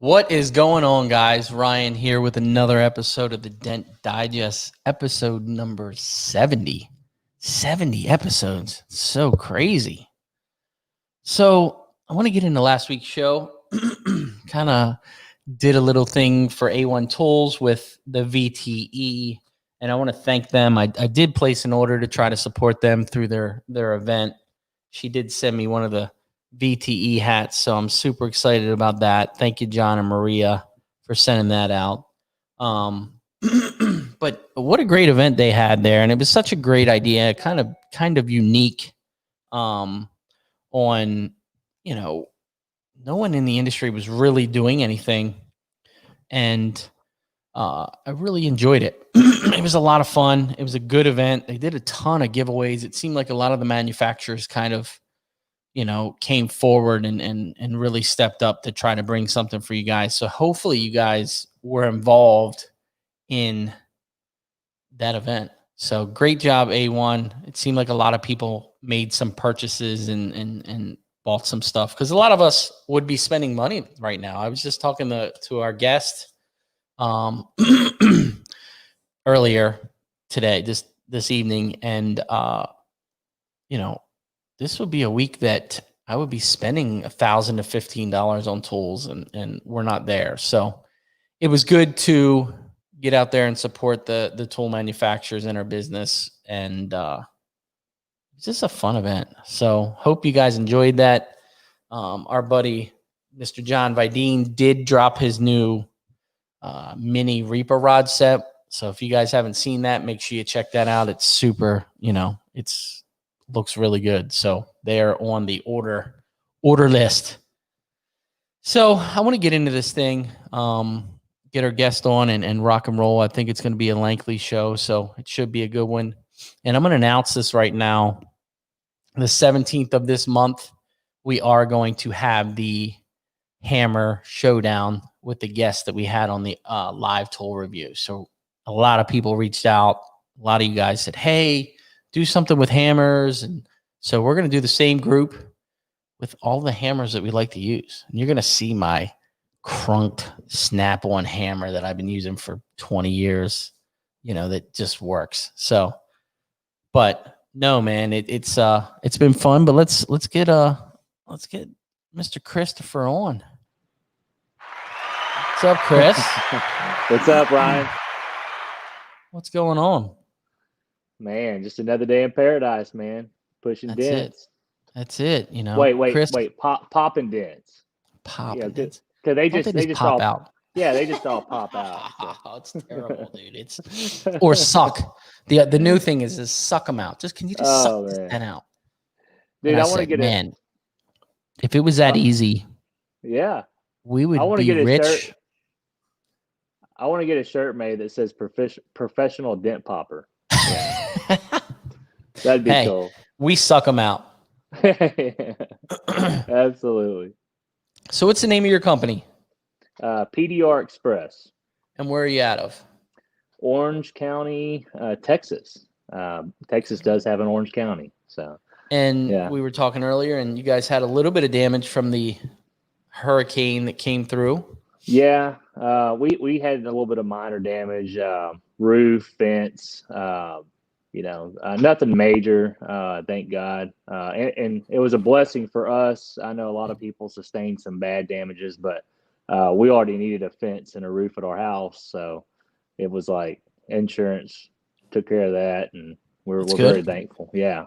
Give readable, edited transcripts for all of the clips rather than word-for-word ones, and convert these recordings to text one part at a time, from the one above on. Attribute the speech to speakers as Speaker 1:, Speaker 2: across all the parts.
Speaker 1: What is going on, guys? Ryan here with another episode of the Dent Digest, episode number 70. 70 episodes. So crazy. So I want to get into last week's show. Kind of did a little thing for A1 Tools with the VTE, and I want to thank them. I did place an order to try to support them through their event. She did send me one of the VTE hats, so I'm super excited about that. Thank you, John and Maria, for sending that out. But what a great event they had there, and it was such a great idea, kind of unique. On, no one in the industry was really doing anything, and I really enjoyed it. It was a lot of fun. It was a good event. They did a ton of giveaways. It seemed like a lot of the manufacturers kind of came forward and really stepped up to try to bring something for you guys. So hopefully you guys were involved in that event. So great job, A1. It seemed like a lot of people made some purchases and bought some stuff, because a lot of us would be spending money right now. I was just talking to our guest earlier today, this evening, and this would be a week that I would be spending $1,000 to $1,500 on tools, and we're not there. So it was good to get out there and support the tool manufacturers in our business, and it's just a fun event. So hope you guys enjoyed that. Our buddy, Mr. John Vidine, did drop his new mini Reaper rod set. So if you guys haven't seen that, make sure you check that out. It's super, looks really good. So they're on the order list. So I want to get into this thing, get our guest on and rock and roll. I think it's going to be a lengthy show, so it should be a good one. And I'm going to announce this right now. The 17th of this month, we are going to have the hammer showdown with the guests that we had on the live tool review. So a lot of people reached out. A lot of you guys said, hey, do something with hammers. And so we're going to do the same group with all the hammers that we like to use. And you're going to see my crunked snap-on hammer that I've been using for 20 years, that just works. So, but no, man, it's been fun, but let's get Mr. Christopher on. What's up, Chris?
Speaker 2: What's up, Ryan?
Speaker 1: What's going on?
Speaker 2: Man, just another day in paradise, man. Pushing dents.
Speaker 1: That's it.
Speaker 2: Wait. Popping dents.
Speaker 1: Popping dents.
Speaker 2: Because they just
Speaker 1: pop
Speaker 2: all
Speaker 1: out.
Speaker 2: Yeah, they just all pop out.
Speaker 1: Oh, it's terrible, dude. It's or suck. The new thing is suck them out. Can you just suck this dent out?
Speaker 2: Dude, I want to get
Speaker 1: man. If it was that easy,
Speaker 2: yeah,
Speaker 1: we would be rich.
Speaker 2: Shirt. I want to get a shirt made that says professional dent popper. Yeah. That'd be cool.
Speaker 1: We suck them out.
Speaker 2: Absolutely.
Speaker 1: So what's the name of your company?
Speaker 2: PDR Express.
Speaker 1: And where are you out of?
Speaker 2: Orange County, Texas. Texas does have an Orange County. So.
Speaker 1: And we were talking earlier, and you guys had a little bit of damage from the hurricane that came through.
Speaker 2: Yeah, we had a little bit of minor damage, roof, fence, nothing major, thank God. And it was a blessing for us. I know a lot of people sustained some bad damages, but we already needed a fence and a roof at our house. So it was like insurance took care of that, and we're very thankful. Yeah.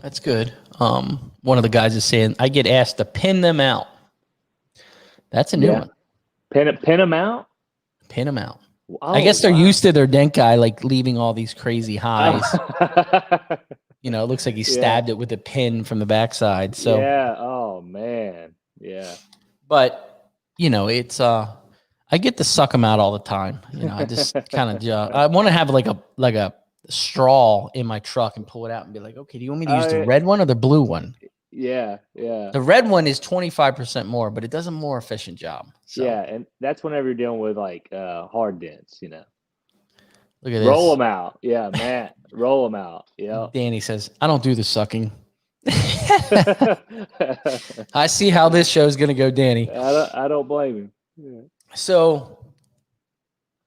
Speaker 1: That's good. One of the guys is saying, I get asked to pin them out. That's a new one.
Speaker 2: Pin them out?
Speaker 1: Pin them out.
Speaker 2: Oh,
Speaker 1: I guess they're used to their dent guy like leaving all these crazy highs. It looks like he stabbed it with a pin from the backside. So
Speaker 2: yeah. Oh man. Yeah.
Speaker 1: But it's I get to suck them out all the time. I just kind of I want to have like a straw in my truck and pull it out and be like, okay, do you want me to use the red one or the blue one?
Speaker 2: Yeah.
Speaker 1: The red one is 25% more, but it does a more efficient job. So.
Speaker 2: Yeah, and that's whenever you're dealing with like hard dents,
Speaker 1: Look at this.
Speaker 2: Roll them out. Yeah, Matt, roll them out. Yeah.
Speaker 1: Danny says, I don't do the sucking. I see how this show is going to go, Danny.
Speaker 2: I don't blame him.
Speaker 1: So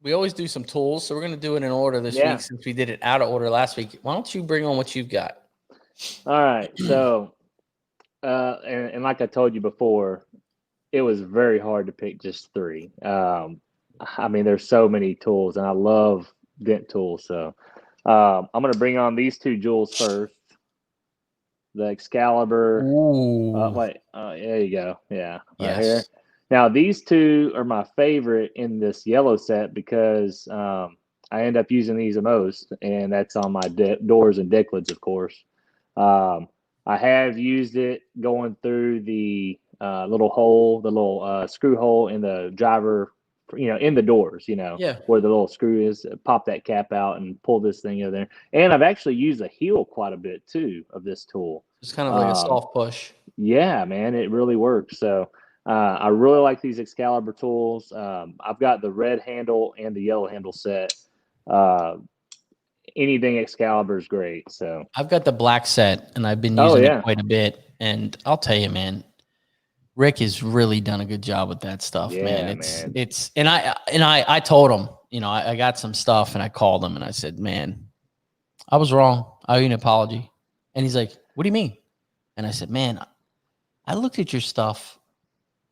Speaker 1: we always do some tools. So we're going to do it in order this week since we did it out of order last week. Why don't you bring on what you've got?
Speaker 2: All right. So, and like I told you before, it was very hard to pick just three. I mean, there's so many tools, and I love dent tools. So I'm going to bring on these two jewels first. The Excalibur. There you go. Yeah, right here. Now, these two are my favorite in this yellow set because I end up using these the most, and that's on my doors and deck lids, of course. I have used it going through the little hole, the little screw hole in the driver, in the doors, where the little screw is. Pop that cap out and pull this thing over there. And I've actually used the heel quite a bit too of this tool.
Speaker 1: It's kind of like a soft push.
Speaker 2: Yeah, man, it really works. So I really like these Excalibur tools. I've got the red handle and the yellow handle set. Anything Excalibur is great. So
Speaker 1: I've got the black set, and I've been using it quite a bit. And I'll tell you, man, Rick has really done a good job with that stuff, man. And I told him, I got some stuff, and I called him and I said, man, I was wrong. I owe you an apology. And he's like, what do you mean? And I said, man, I looked at your stuff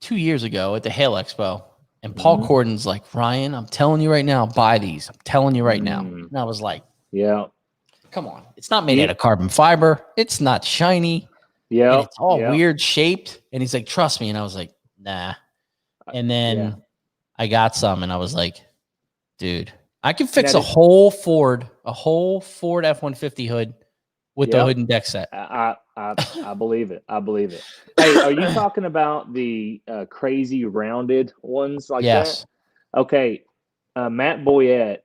Speaker 1: 2 years ago at the Hail Expo, and Paul Corden's like, Ryan, I'm telling you right now, buy these. I'm telling you right now. And I was like, yeah, come on. It's not made out of carbon fiber. It's not shiny. Yeah. It's all weird shaped. And he's like, trust me. And I was like, nah. And then I got some, and I was like, dude, I can fix a whole Ford F-150 hood with the hood and deck set.
Speaker 2: I believe it. I believe it. Hey, are you talking about the crazy rounded ones like that? Okay. Matt Boyette,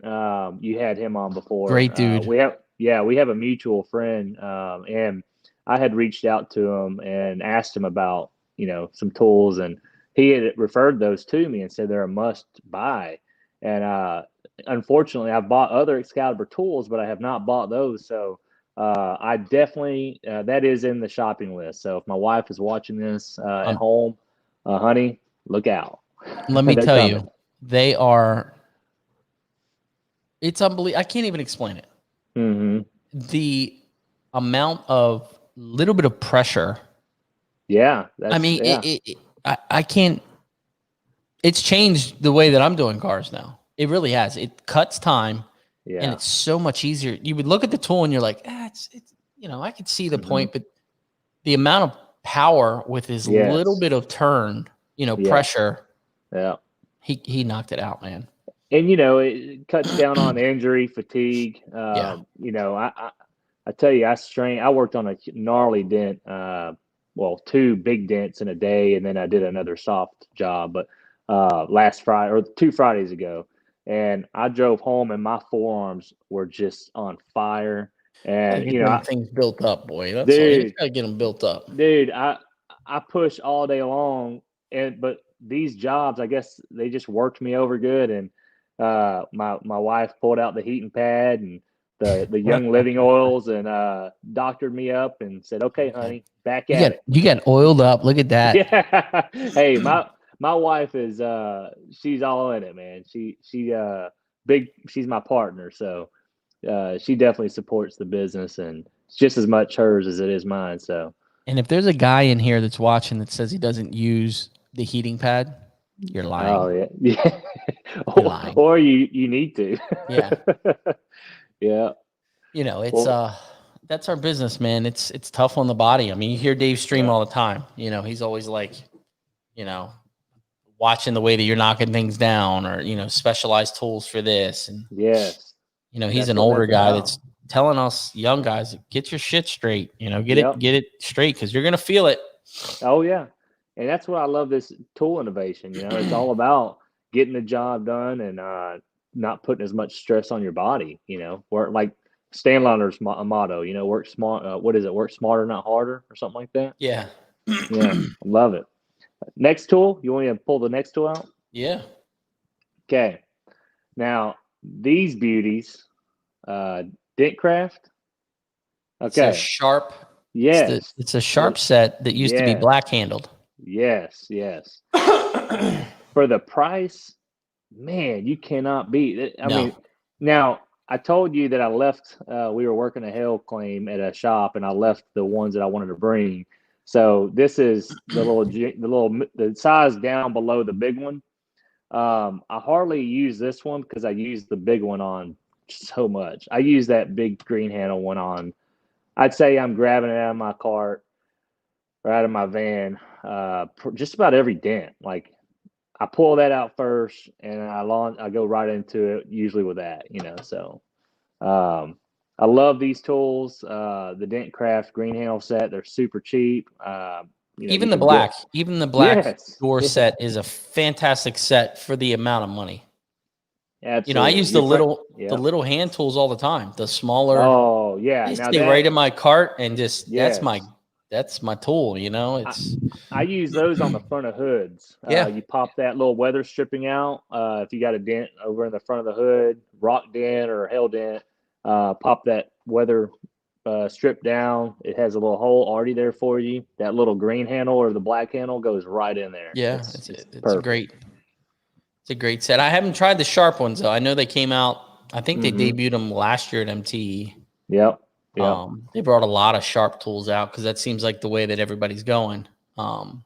Speaker 2: you had him on before.
Speaker 1: Great dude.
Speaker 2: We have a mutual friend, and I had reached out to him and asked him about, some tools, and he had referred those to me and said they're a must buy. And unfortunately, I've bought other Excalibur tools, but I have not bought those. So I definitely that is in the shopping list. So if my wife is watching this at home, honey, look out.
Speaker 1: Let me tell you, they are. It's unbelievable. I can't even explain it. The amount of little bit of pressure.
Speaker 2: Yeah.
Speaker 1: I can't. It's changed the way that I'm doing cars now. It really has. It cuts time. Yeah. And it's so much easier. You would look at the tool and you're like, it's I could see the point, but the amount of power with his little bit of turn, pressure. Yeah. He knocked it out, man.
Speaker 2: And, it cuts down on injury, fatigue. I tell you, I worked on a gnarly dent, 2 big dents in a day, and then I did another soft job, but last Friday or 2 Fridays ago. And I drove home, and my forearms were just on fire. And
Speaker 1: things built up, boy. That's all. You gotta get them built up,
Speaker 2: dude. I push all day long, but these jobs, I guess they just worked me over good. And my wife pulled out the heating pad and the Young Living oils and doctored me up and said, "Okay, honey, back at it."
Speaker 1: You got oiled up. Look at that.
Speaker 2: Yeah. Hey, my wife is she's all in it, man. She's my partner, so she definitely supports the business, and it's just as much hers as it is mine. So,
Speaker 1: and if there's a guy in here that's watching that says he doesn't use the heating pad, you're lying.
Speaker 2: Oh yeah. Or you need to.
Speaker 1: Yeah.
Speaker 2: Yeah.
Speaker 1: It's that's our business, man. It's tough on the body. I mean, you hear Dave Stream all the time. He's always like, watching the way that you're knocking things down, or specialized tools for this. And he's an older guy that's telling us young guys, get your shit straight. Get it straight, because you're gonna feel it.
Speaker 2: Oh yeah, and that's what I love this tool innovation. It's all about getting the job done and not putting as much stress on your body. Or like Stanliner's motto. Work smart. What is it? Work smarter, not harder, or something like that.
Speaker 1: Yeah.
Speaker 2: Yeah, love it. Next tool, you want me to pull the next tool out?
Speaker 1: Yeah.
Speaker 2: Okay. Now, these beauties, Dentcraft. Okay.
Speaker 1: It's a sharp.
Speaker 2: Yes.
Speaker 1: It's a sharp set that used to be black handled.
Speaker 2: Yes. for the price, man, you cannot beat it. I
Speaker 1: No.
Speaker 2: mean, now I told you that I left. We were working a hail claim at a shop, and I left the ones that I wanted to bring. So this is the size down below the big one. I hardly use this one because I use the big one on so much. I use that big green handle one on. I'd say I'm grabbing it out of my cart or out of my van, just about every dent. Like I pull that out first, and I go right into it, usually with that, So, I love these tools. The Dent Craft Green Handle set, they're super cheap.
Speaker 1: Even
Speaker 2: you
Speaker 1: the
Speaker 2: can
Speaker 1: black,
Speaker 2: get,
Speaker 1: even the black
Speaker 2: yes,
Speaker 1: door
Speaker 2: yeah,
Speaker 1: set is a fantastic set for the amount of money. I
Speaker 2: absolutely.
Speaker 1: use
Speaker 2: Your friend,
Speaker 1: the
Speaker 2: yeah.
Speaker 1: little hand tools all the time. The smaller,
Speaker 2: Oh, yeah.
Speaker 1: they
Speaker 2: Now
Speaker 1: stay right
Speaker 2: that,
Speaker 1: in my cart, and just
Speaker 2: yes,
Speaker 1: that's my tool.
Speaker 2: I,
Speaker 1: It's
Speaker 2: I use those on the front of hoods.
Speaker 1: yeah,
Speaker 2: You pop that little weather stripping out. If you got a dent over in the front of the hood, rock dent or hail dent, pop that weather strip down. It has a little hole already there for you. That little green handle or the black handle goes right in there.
Speaker 1: yeah.
Speaker 2: It's
Speaker 1: It's
Speaker 2: perfect.
Speaker 1: a great set. I haven't tried the sharp ones though. I know they came out. I think they
Speaker 2: Mm-hmm.
Speaker 1: debuted them last year at MTE.
Speaker 2: Yep. Yep.
Speaker 1: They brought a lot of sharp tools out because that seems like the way that everybody's going.
Speaker 2: Now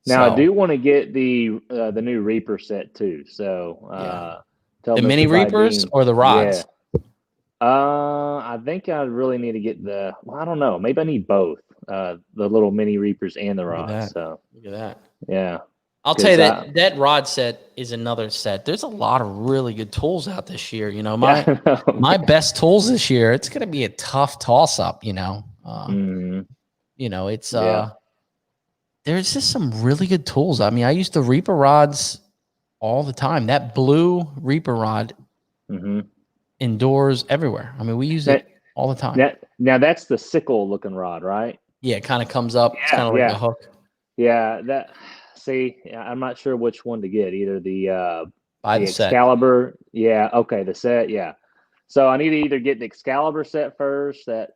Speaker 2: I
Speaker 1: So
Speaker 2: do want to get the new Reaper set too. So
Speaker 1: yeah,
Speaker 2: tell
Speaker 1: the
Speaker 2: Mr.
Speaker 1: mini reapers
Speaker 2: Vidine,
Speaker 1: or the
Speaker 2: yeah.
Speaker 1: rods.
Speaker 2: I think I really need to get I don't know. Maybe I need both, the little mini Reapers and the
Speaker 1: Look at
Speaker 2: rods.
Speaker 1: that.
Speaker 2: So
Speaker 1: Look at that.
Speaker 2: yeah,
Speaker 1: I'll tell you
Speaker 2: because
Speaker 1: that rod set is another set. There's a lot of really good tools out this year.
Speaker 2: yeah, I know,
Speaker 1: My
Speaker 2: man.
Speaker 1: best tools this year. It's going to be a tough toss up.
Speaker 2: Mhm.
Speaker 1: It's
Speaker 2: Yeah.
Speaker 1: there's just some really good tools. I mean, I use the Reaper rods all the time. That blue Reaper rod
Speaker 2: hmm
Speaker 1: indoors everywhere. I mean, we use
Speaker 2: Now,
Speaker 1: it all the time.
Speaker 2: now that's the sickle looking rod, right?
Speaker 1: Yeah, it kind of comes up. It's
Speaker 2: Yeah,
Speaker 1: kind of like a
Speaker 2: yeah,
Speaker 1: hook.
Speaker 2: yeah. See, I'm not sure which one to get. Either
Speaker 1: Buy the
Speaker 2: the
Speaker 1: set.
Speaker 2: Excalibur. Yeah, okay, the set. Yeah. So I need to either get the Excalibur set first, that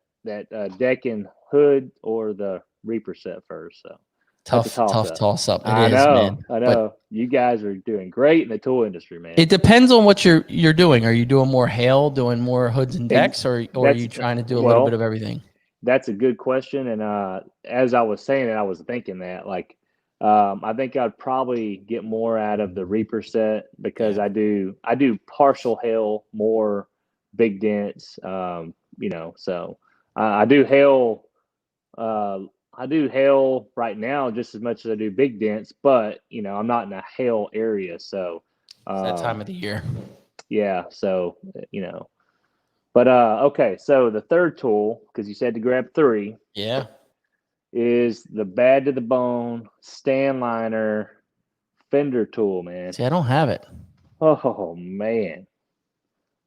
Speaker 2: deck and hood, or the Reaper set first. So that's a toss
Speaker 1: Tough
Speaker 2: up.
Speaker 1: toss up. It
Speaker 2: I
Speaker 1: is,
Speaker 2: know,
Speaker 1: man.
Speaker 2: I
Speaker 1: But
Speaker 2: know. You guys are doing great in the tool industry, man.
Speaker 1: it depends on what you're doing. Are you doing more hail, doing more hoods and
Speaker 2: Ex-
Speaker 1: decks, or are
Speaker 2: That's
Speaker 1: you trying to do a little bit of
Speaker 2: well,
Speaker 1: everything?
Speaker 2: that's a good question. And as I was saying it, I was thinking that I think I'd probably get more out of the Reaper set because
Speaker 1: Yeah.
Speaker 2: I do partial hail, more big dents. So I do hail. I do hail right now just as much as I do big dents, but I'm not in a hail area, so
Speaker 1: It's that time
Speaker 2: um,
Speaker 1: of the year.
Speaker 2: yeah. So you know, but okay. So the third tool, because you said to grab three,
Speaker 1: Yeah.
Speaker 2: is the bad to the bone stand liner fender tool, man.
Speaker 1: See, I don't have it.
Speaker 2: Oh man,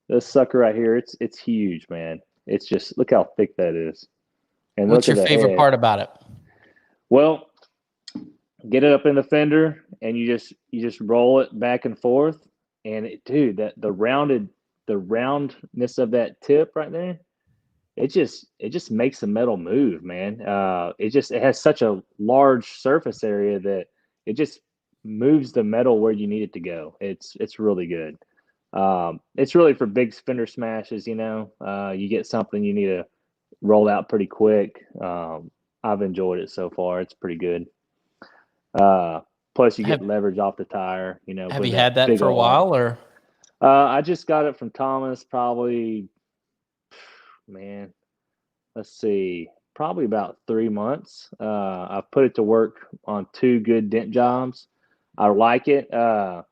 Speaker 2: this sucker right here, it's huge, man. It's just look how thick that is, and
Speaker 1: What's
Speaker 2: look at
Speaker 1: your
Speaker 2: the
Speaker 1: favorite
Speaker 2: head.
Speaker 1: part about it?
Speaker 2: Well, get it up in the fender, and you just roll it back and forth, and dude, that the roundness of that tip right there, it just makes the metal move, man. It has such a large surface area that it just moves the metal where you need it to go. It's really good. It's really for big fender smashes. You get something you need to roll out pretty quick. I've enjoyed it so far. It's pretty good. Uh, Plus, you get
Speaker 1: Have
Speaker 2: leverage off the tire.
Speaker 1: Have
Speaker 2: With
Speaker 1: you
Speaker 2: that
Speaker 1: had that
Speaker 2: big
Speaker 1: for a
Speaker 2: old arm.
Speaker 1: while, or
Speaker 2: I just got it from Thomas. Probably, man. Let's see, probably about 3 months. I've put it to work on two good dent jobs. I like it. The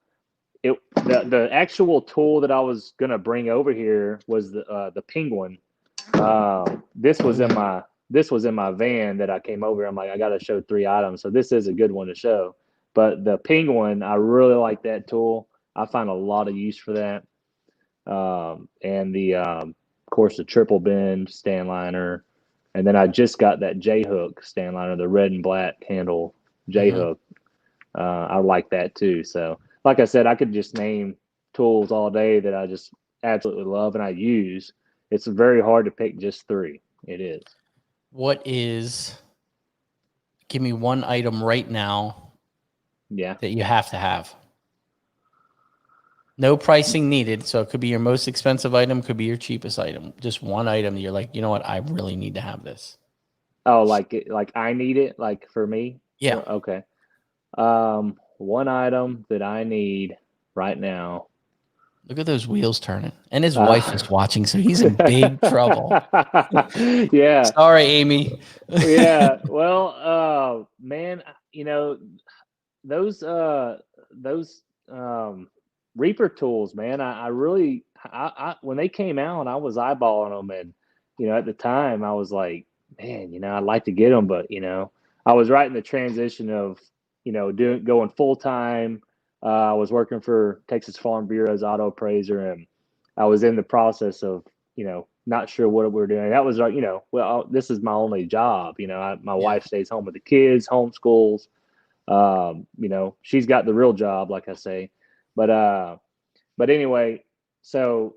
Speaker 2: actual tool that I was gonna bring over here was the Penguin. This was in my van that I came over. I'm like, I got to show three items, so this is a good one to show. But the Penguin, I really like that tool. I find a lot of use for that. And of course, the triple bend stand liner, and then I just got that J hook stand liner, the red and black handle J
Speaker 1: Mhm.
Speaker 2: hook. I like that too. So, like I said, I could just name tools all day that I just absolutely love and I use. It's very hard to pick just three. It is.
Speaker 1: what is? Give me one item right now
Speaker 2: Yeah.
Speaker 1: that you have to have. No pricing needed. So it could be your most expensive item, could be your cheapest item. Just one item you're like, you know what, I really need to have this.
Speaker 2: Oh, like I need it, like for me?
Speaker 1: Yeah.
Speaker 2: Okay. One item that I need right now.
Speaker 1: Look at those wheels turning. And his wife
Speaker 2: Uh,
Speaker 1: is watching, so he's in big trouble.
Speaker 2: yeah.
Speaker 1: Sorry, Amy.
Speaker 2: Yeah. Well, man, you know, those reaper tools, man, I really when they came out, I was eyeballing them, and at the time I was like, man, I'd like to get them, but I was right in the transition of doing going full time. I was working for Texas Farm Bureau's auto appraiser, and I was in the process of not sure what we were doing. That was like, well, this is my only job. My
Speaker 1: Yeah.
Speaker 2: wife stays home with the kids, homeschools. She's got the real job, like I say. But anyway, so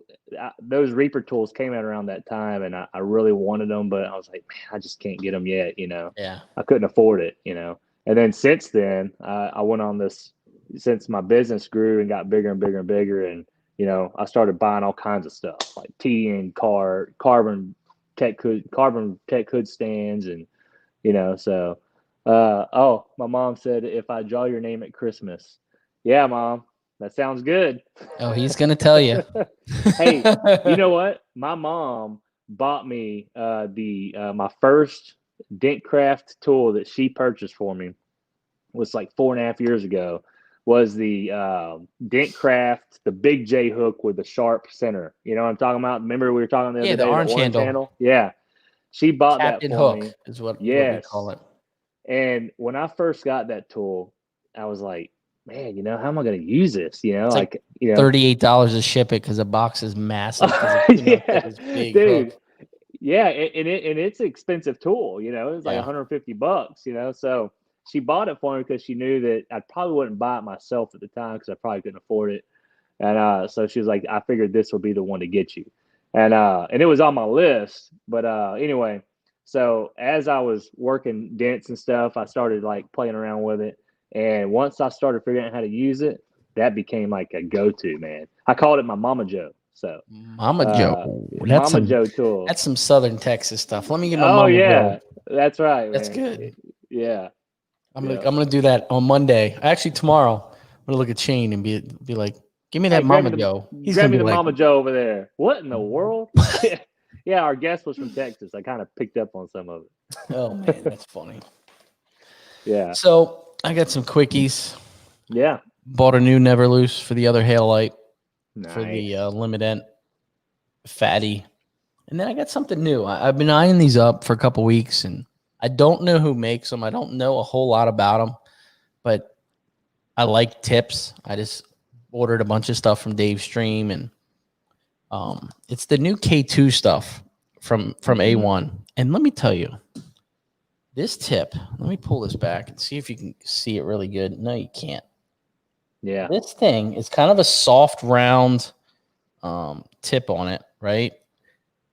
Speaker 2: those reaper tools came out around that time, and I really wanted them, but I was like, man, I just can't get them yet.
Speaker 1: Yeah.
Speaker 2: I couldn't afford it. And then since then, I went on this. Since my business grew and got bigger and bigger and bigger, and I started buying all kinds of stuff like TN carbon tech hood stands, and so. Oh, my mom said if I draw your name at Christmas. Yeah, Mom, that sounds good.
Speaker 1: Oh, he's going to tell you.
Speaker 2: Hey, you know what? My mom bought me my first Dentcraft tool that she purchased for me was like 4.5 years ago. Was the Dentcraft, the big J hook with the sharp center. You know what I'm talking about? Remember we were talking the other
Speaker 1: The
Speaker 2: day,
Speaker 1: orange
Speaker 2: the orange
Speaker 1: handle.
Speaker 2: handle? Yeah. She bought that
Speaker 1: Captain
Speaker 2: for
Speaker 1: Hook
Speaker 2: me.
Speaker 1: is what we
Speaker 2: Yes.
Speaker 1: call it.
Speaker 2: And when I first got that tool, I was like, man, how am I going to use this?
Speaker 1: It's like $38 to ship it because the box is massive.
Speaker 2: Yeah,
Speaker 1: This big
Speaker 2: dude.
Speaker 1: hook.
Speaker 2: Yeah, and it's an expensive tool. It's like
Speaker 1: Yeah.
Speaker 2: $150. So she bought it for me because she knew that I probably wouldn't buy it myself at the time because I probably couldn't afford it. And so she was like, I figured this will be the one to get you. And it was on my list. But anyway, so as I was working dents and stuff, I started like playing around with it. And once I started figuring out how to use it, that became like a go-to, man. I called it my Mama Joe. So
Speaker 1: Mama Joe.
Speaker 2: Mama Joe tool.
Speaker 1: That's some Southern Texas stuff. Let me get my
Speaker 2: Oh
Speaker 1: Mama
Speaker 2: yeah,
Speaker 1: Joe.
Speaker 2: that's right, man.
Speaker 1: That's good.
Speaker 2: Yeah.
Speaker 1: I'm gonna do that on Monday. Actually, tomorrow I'm gonna look at Shane and be like, "Give me that
Speaker 2: Hey, grab
Speaker 1: Mama
Speaker 2: me the
Speaker 1: Joe." He's
Speaker 2: grab
Speaker 1: gonna
Speaker 2: me
Speaker 1: be
Speaker 2: the
Speaker 1: like,
Speaker 2: Mama Joe over there. What in the world? Yeah, our guest was from Texas. I kind of picked up on some of it.
Speaker 1: "Oh man, that's funny."
Speaker 2: Yeah.
Speaker 1: So I got some quickies.
Speaker 2: Yeah.
Speaker 1: Bought a new Never Loose for the other hail light for
Speaker 2: Nice.
Speaker 1: the Limit Fatty, and then I got something new. I've been eyeing these up for a couple weeks, and I don't know who makes them. I don't know a whole lot about them, but I like tips. I just ordered a bunch of stuff from Dave Stream, and it's the new K2 stuff from A1. And let me tell you, this tip, let me pull this back and see if you can see it really good. No, you can't.
Speaker 2: Yeah.
Speaker 1: This thing is kind of a soft, round tip on it, right?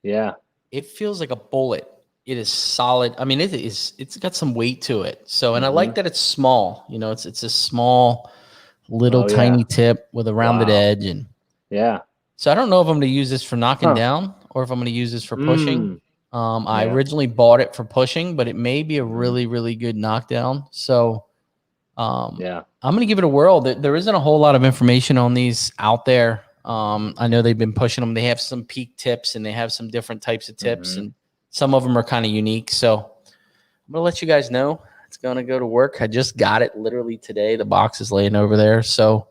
Speaker 2: Yeah.
Speaker 1: It feels like a bullet. It is solid. I mean, it's got some weight to it. So, and I like that it's small. It's a small, little tiny tip with a rounded edge. And
Speaker 2: yeah.
Speaker 1: so I don't know if I'm going to use this for knocking down or if I'm going to use this for pushing. I originally bought it for pushing, but it may be a really, really good knockdown. So I'm going to give it a whirl. There isn't a whole lot of information on these out there. I know they've been pushing them. They have some peak tips and they have some different types of tips, and some of them are kind of unique. So I'm going to let you guys know. It's going to go to work. I just got it literally today. The box is laying over there. So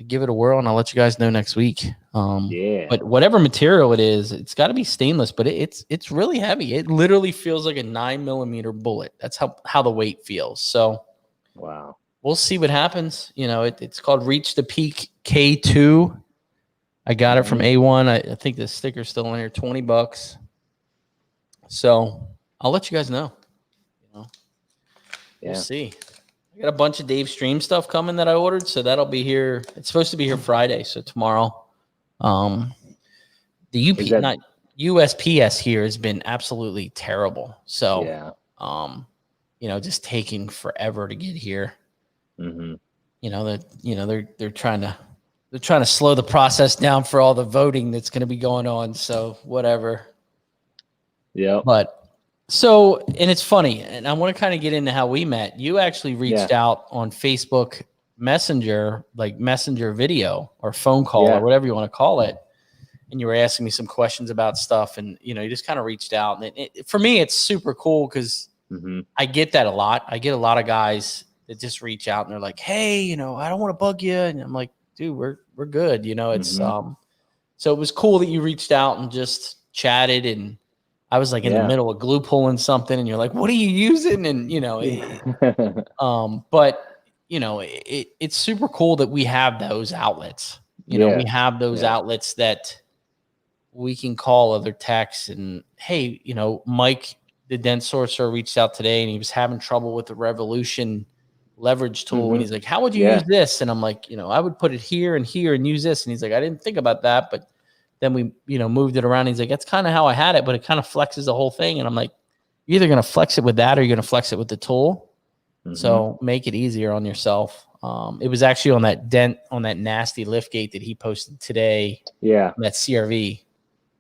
Speaker 1: give it a whirl and I'll let you guys know next week. But whatever material it is, it's got to be stainless, but it's really heavy. It literally feels like a 9mm bullet. That's how the weight feels. So
Speaker 2: wow.
Speaker 1: We'll see what happens. It's called Reach the Peak K2. I got it from A1. I think the sticker's still in here, $20. So I'll let you guys know. We'll see. I got a bunch of Dave Stream stuff coming that I ordered, so that'll be here. It's supposed to be here Friday, so tomorrow. The USPS here has been absolutely terrible. So just taking forever to get here. They're trying to they're trying to slow the process down for all the voting that's going to be going on. So whatever.
Speaker 2: Yep.
Speaker 1: But so, and it's funny, and I want to kind of get into how we met. You actually reached out on Facebook Messenger, like Messenger video or phone call or whatever you want to call it. And you were asking me some questions about stuff, and you just kind of reached out. And for me, it's super cool because I get that a lot. I get a lot of guys that just reach out and they're like, "Hey, I don't want to bug you," and I'm like, "Dude, we're good." It's so it was cool that you reached out and just chatted, and I was like in the middle of glue pulling something, and you're like, "What are you using?" And but it's super cool that we have those outlets. We have those outlets that we can call other techs and, hey, Mike, the dent sorcerer, reached out today and he was having trouble with the Revolution leverage tool. And he's like, how would you use this? And I'm like, I would put it here and here and use this. And he's like, I didn't think about that. But then we, moved it around. He's like, that's kind of how I had it, but it kind of flexes the whole thing. And I'm like, you're either going to flex it with that or you're going to flex it with the tool. So make it easier on yourself. It was actually on that dent, on that nasty lift gate that he posted today.
Speaker 2: Yeah.
Speaker 1: That CRV.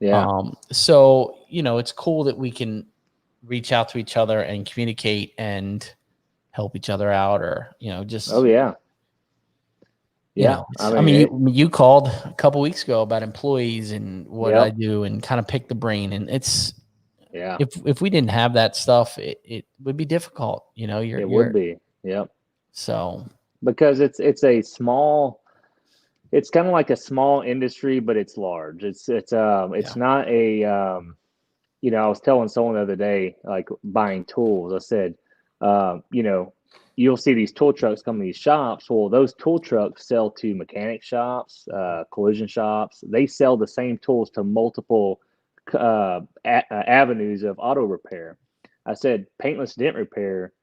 Speaker 2: Yeah.
Speaker 1: So, it's cool that we can reach out to each other and communicate and help each other out, or, just.
Speaker 2: Oh, yeah. Yeah.
Speaker 1: I mean, you called a couple weeks ago about employees and what I do and kind of pick the brain. And it's, if we didn't have that stuff, it would be difficult. It
Speaker 2: would be. Yep.
Speaker 1: So,
Speaker 2: because it's kind of like a small industry, but it's large. It's not a, I was telling someone the other day, like buying tools, I said, you'll see these tool trucks come to these shops. Well, those tool trucks sell to mechanic shops, collision shops. They sell the same tools to multiple avenues of auto repair. I said, Paintless dent repair,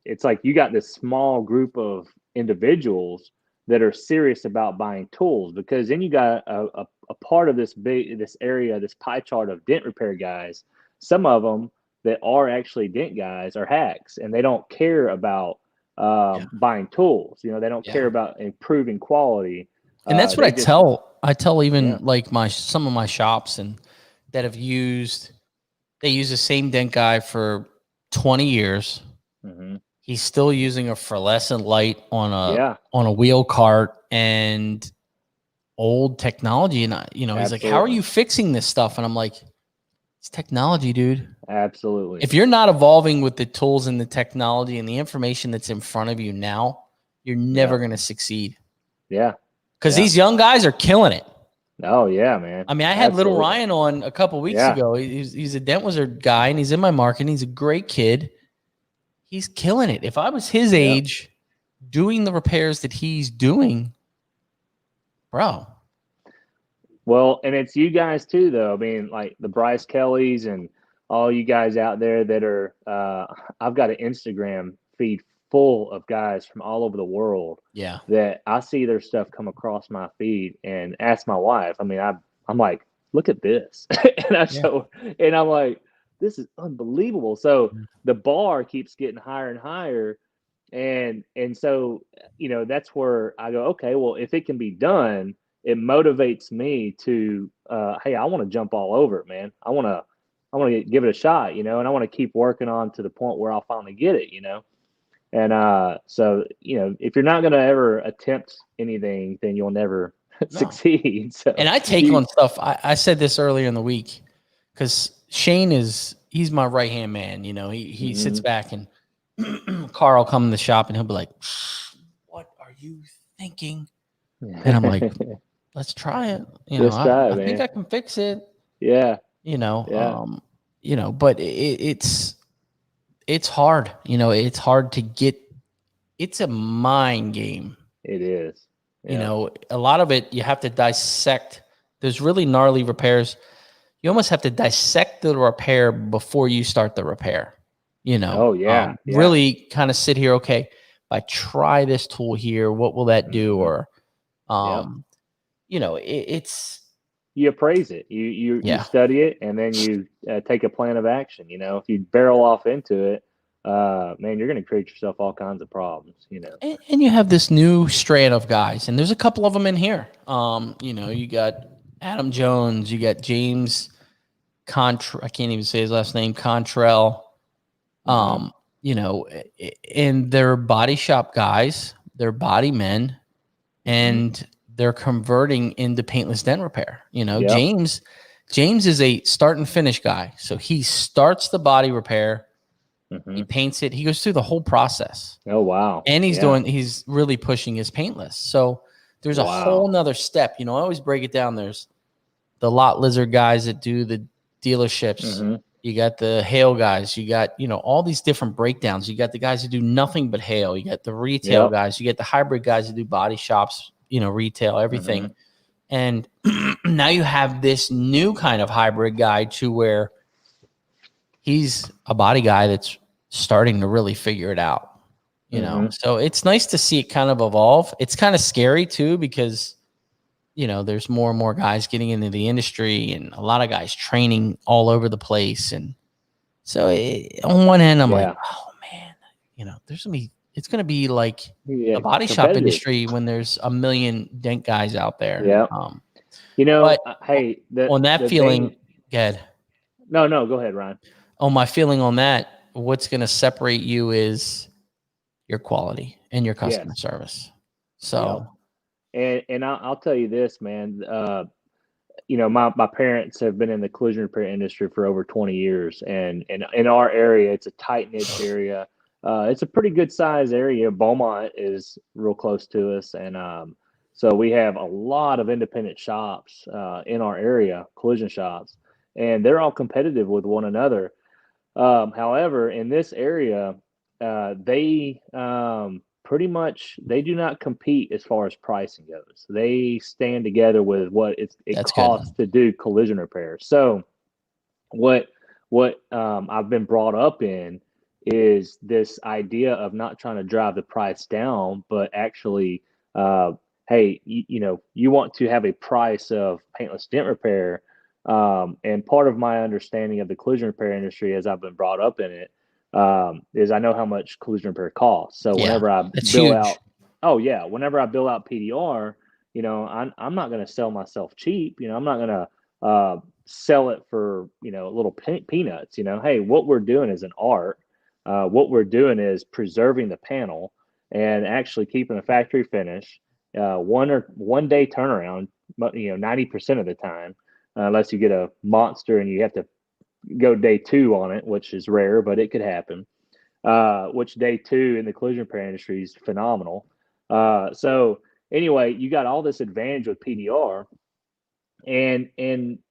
Speaker 2: it's like you got this small group of individuals that are serious about buying tools, because then you got a part of this area, this pie chart of dent repair guys. Some of them that are actually dent guys are hacks, and they don't care about buying tools. They don't care about improving quality.
Speaker 1: And that's what I tell even like some of my shops and that have they use the same dent guy for 20 years. He's still using a fluorescent light on a wheel cart and old technology. And he's like, how are you fixing this stuff? And I'm like, it's technology, dude.
Speaker 2: Absolutely.
Speaker 1: If you're not evolving with the tools and the technology and the information that's in front of you now, you're never going to succeed.
Speaker 2: Yeah.
Speaker 1: Because these young guys are killing it.
Speaker 2: Oh, yeah, man.
Speaker 1: I mean, I had little Ryan on a couple weeks ago. He's a Dent Wizard guy, and he's in my market. He's a great kid. He's killing it. If I was his age doing the repairs that he's doing, bro.
Speaker 2: Well, and it's you guys too, though. I mean, like the Bryce Kellys and all you guys out there that are, I've got an Instagram feed full of guys from all over the world.
Speaker 1: Yeah.
Speaker 2: That I see their stuff come across my feed and ask my wife. I mean, I'm like, look at this. And I show, and I'm like, this is unbelievable. So the bar keeps getting higher and higher. And so, that's where I go, okay, well, if it can be done, it motivates me to, hey, I want to jump all over it, man. I want to give it a shot, and I want to keep working on to the point where I'll finally get it, And so, if you're not going to ever attempt anything, then you'll never succeed. So,
Speaker 1: and I take on stuff. I said this earlier in the week because Shane he's my right-hand man. He sits back and Carl will come in the shop and he'll be like, what are you thinking? And I'm like, let's try it. I think I can fix it.
Speaker 2: Yeah.
Speaker 1: But it's hard. It's hard to get. It's a mind game.
Speaker 2: It is. Yeah.
Speaker 1: A lot of it you have to dissect. There's really gnarly repairs. You almost have to dissect the repair before you start the repair.
Speaker 2: Oh, yeah.
Speaker 1: Really kind of sit here. Okay, if I try this tool here, what will that do? Or, it's.
Speaker 2: You appraise it. You study it, and then you take a plan of action. If you barrel off into it, man, you're going to create yourself all kinds of problems,
Speaker 1: And you have this new strand of guys, and there's a couple of them in here. You got Adam Jones, you got James I can't even say his last name, Contrell. And they're body shop guys, they're body men, and they're converting into paintless dent repair.
Speaker 2: Yep.
Speaker 1: James is a start and finish guy. So he starts the body repair, he paints it, he goes through the whole process.
Speaker 2: Oh, wow.
Speaker 1: And he's really pushing his paintless. So there's a whole nother step. I always break it down. There's the lot lizard guys that do the dealerships. You got the hail guys. You got, all these different breakdowns. You got the guys who do nothing but hail. You got the retail guys. You get the hybrid guys who do body shops, retail, everything. And now you have this new kind of hybrid guy to where he's a body guy that's starting to really figure it out. So it's nice to see it kind of evolve. It's kind of scary too, because there's more and more guys getting into the industry and a lot of guys training all over the place. And so on one end, I'm like, oh man, it's going to be like the body shop industry when there's a million dent guys out there.
Speaker 2: Yeah. Hey,
Speaker 1: on that feeling, go ahead.
Speaker 2: No, go ahead, Ryan.
Speaker 1: On my feeling on that, what's going to separate you is your quality and your customer service. So.
Speaker 2: And I'll tell you this, man. My parents have been in the collision repair industry for over 20 years, and in our area, it's a tight knit area. It's a pretty good size area. Beaumont is real close to us, and so we have a lot of independent shops in our area, collision shops, and they're all competitive with one another. However, in this area, they pretty much they do not compete as far as pricing goes. They stand together with what it costs to do collision repair. So what I've been brought up in is this idea of not trying to drive the price down, but actually, hey, you want to have a price of paintless dent repair. And part of my understanding of the collision repair industry, as I've been brought up in it, is I know how much collision repair costs. So whenever I bill out PDR, I'm not going to sell myself cheap. I'm not going to sell it for little peanuts. Hey, what we're doing is an art. What we're doing is preserving the panel and actually keeping a factory finish. 1 day turnaround, 90% of the time, unless you get a monster and you have to go day 2 on it, which is rare, but it could happen. Which day 2 in the collision repair industry is phenomenal. So anyway, you got all this advantage with PDR, and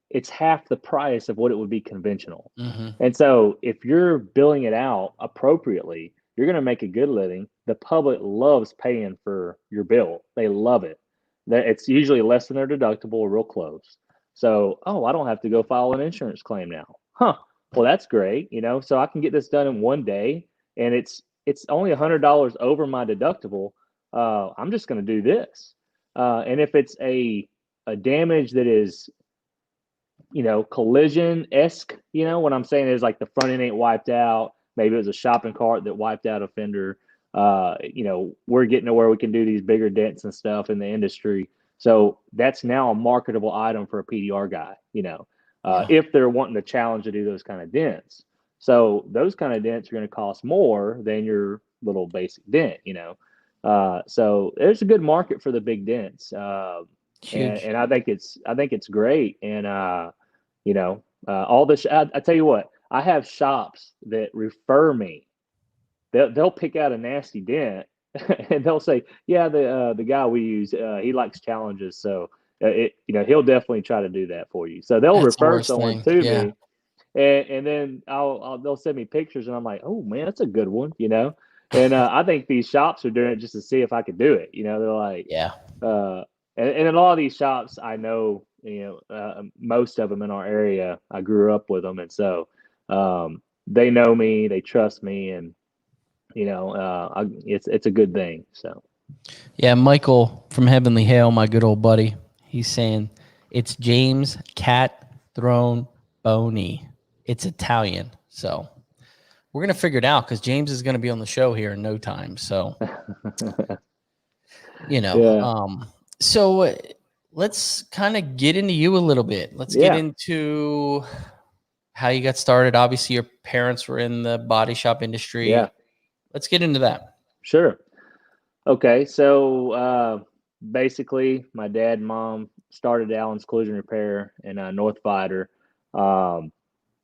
Speaker 2: it's half the price of what it would be conventional. And so if you're billing it out appropriately, you're going to make a good living. The public loves paying for your bill. They love it. It's usually less than their deductible or real close. So, I don't have to go file an insurance claim now. Well, that's great. So I can get this done in 1 day, and it's only $100 over my deductible. I'm just going to do this. And if it's a damage that is, collision-esque, what I'm saying is like the front end ain't wiped out. Maybe it was a shopping cart that wiped out a fender. We're getting to where we can do these bigger dents and stuff in the industry. So that's now a marketable item for a PDR guy, if they're wanting to challenge to do those kind of dents. So those kind of dents are going to cost more than your little basic dent, so there's a good market for the big dents. And I think it's great. And, all this, I tell you what, I have shops that refer me. They'll pick out a nasty dent and they'll say, yeah, the guy we use, he likes challenges. So he'll definitely try to do that for you. So they'll refer someone to me, and then they'll send me pictures, and I'm like, oh man, that's a good one, And I think these shops are doing it just to see if I could do it. They're like, and in a lot of these shops, I know, most of them in our area, I grew up with them, and so they know me, they trust me, and it's a good thing. So,
Speaker 1: yeah, Michael from Heavenly Hail, my good old buddy, he's saying it's James Cat Throne Boney. It's Italian, so we're going to figure it out because James is going to be on the show here in no time. So,
Speaker 2: Yeah.
Speaker 1: So let's kind of get into you a little bit. Let's get
Speaker 2: Yeah.
Speaker 1: into how you got started. Obviously, your parents were in the body shop industry.
Speaker 2: Yeah.
Speaker 1: Let's get into that.
Speaker 2: Sure. Okay. So basically, my dad and mom started Allen's Collision Repair in North Vidor.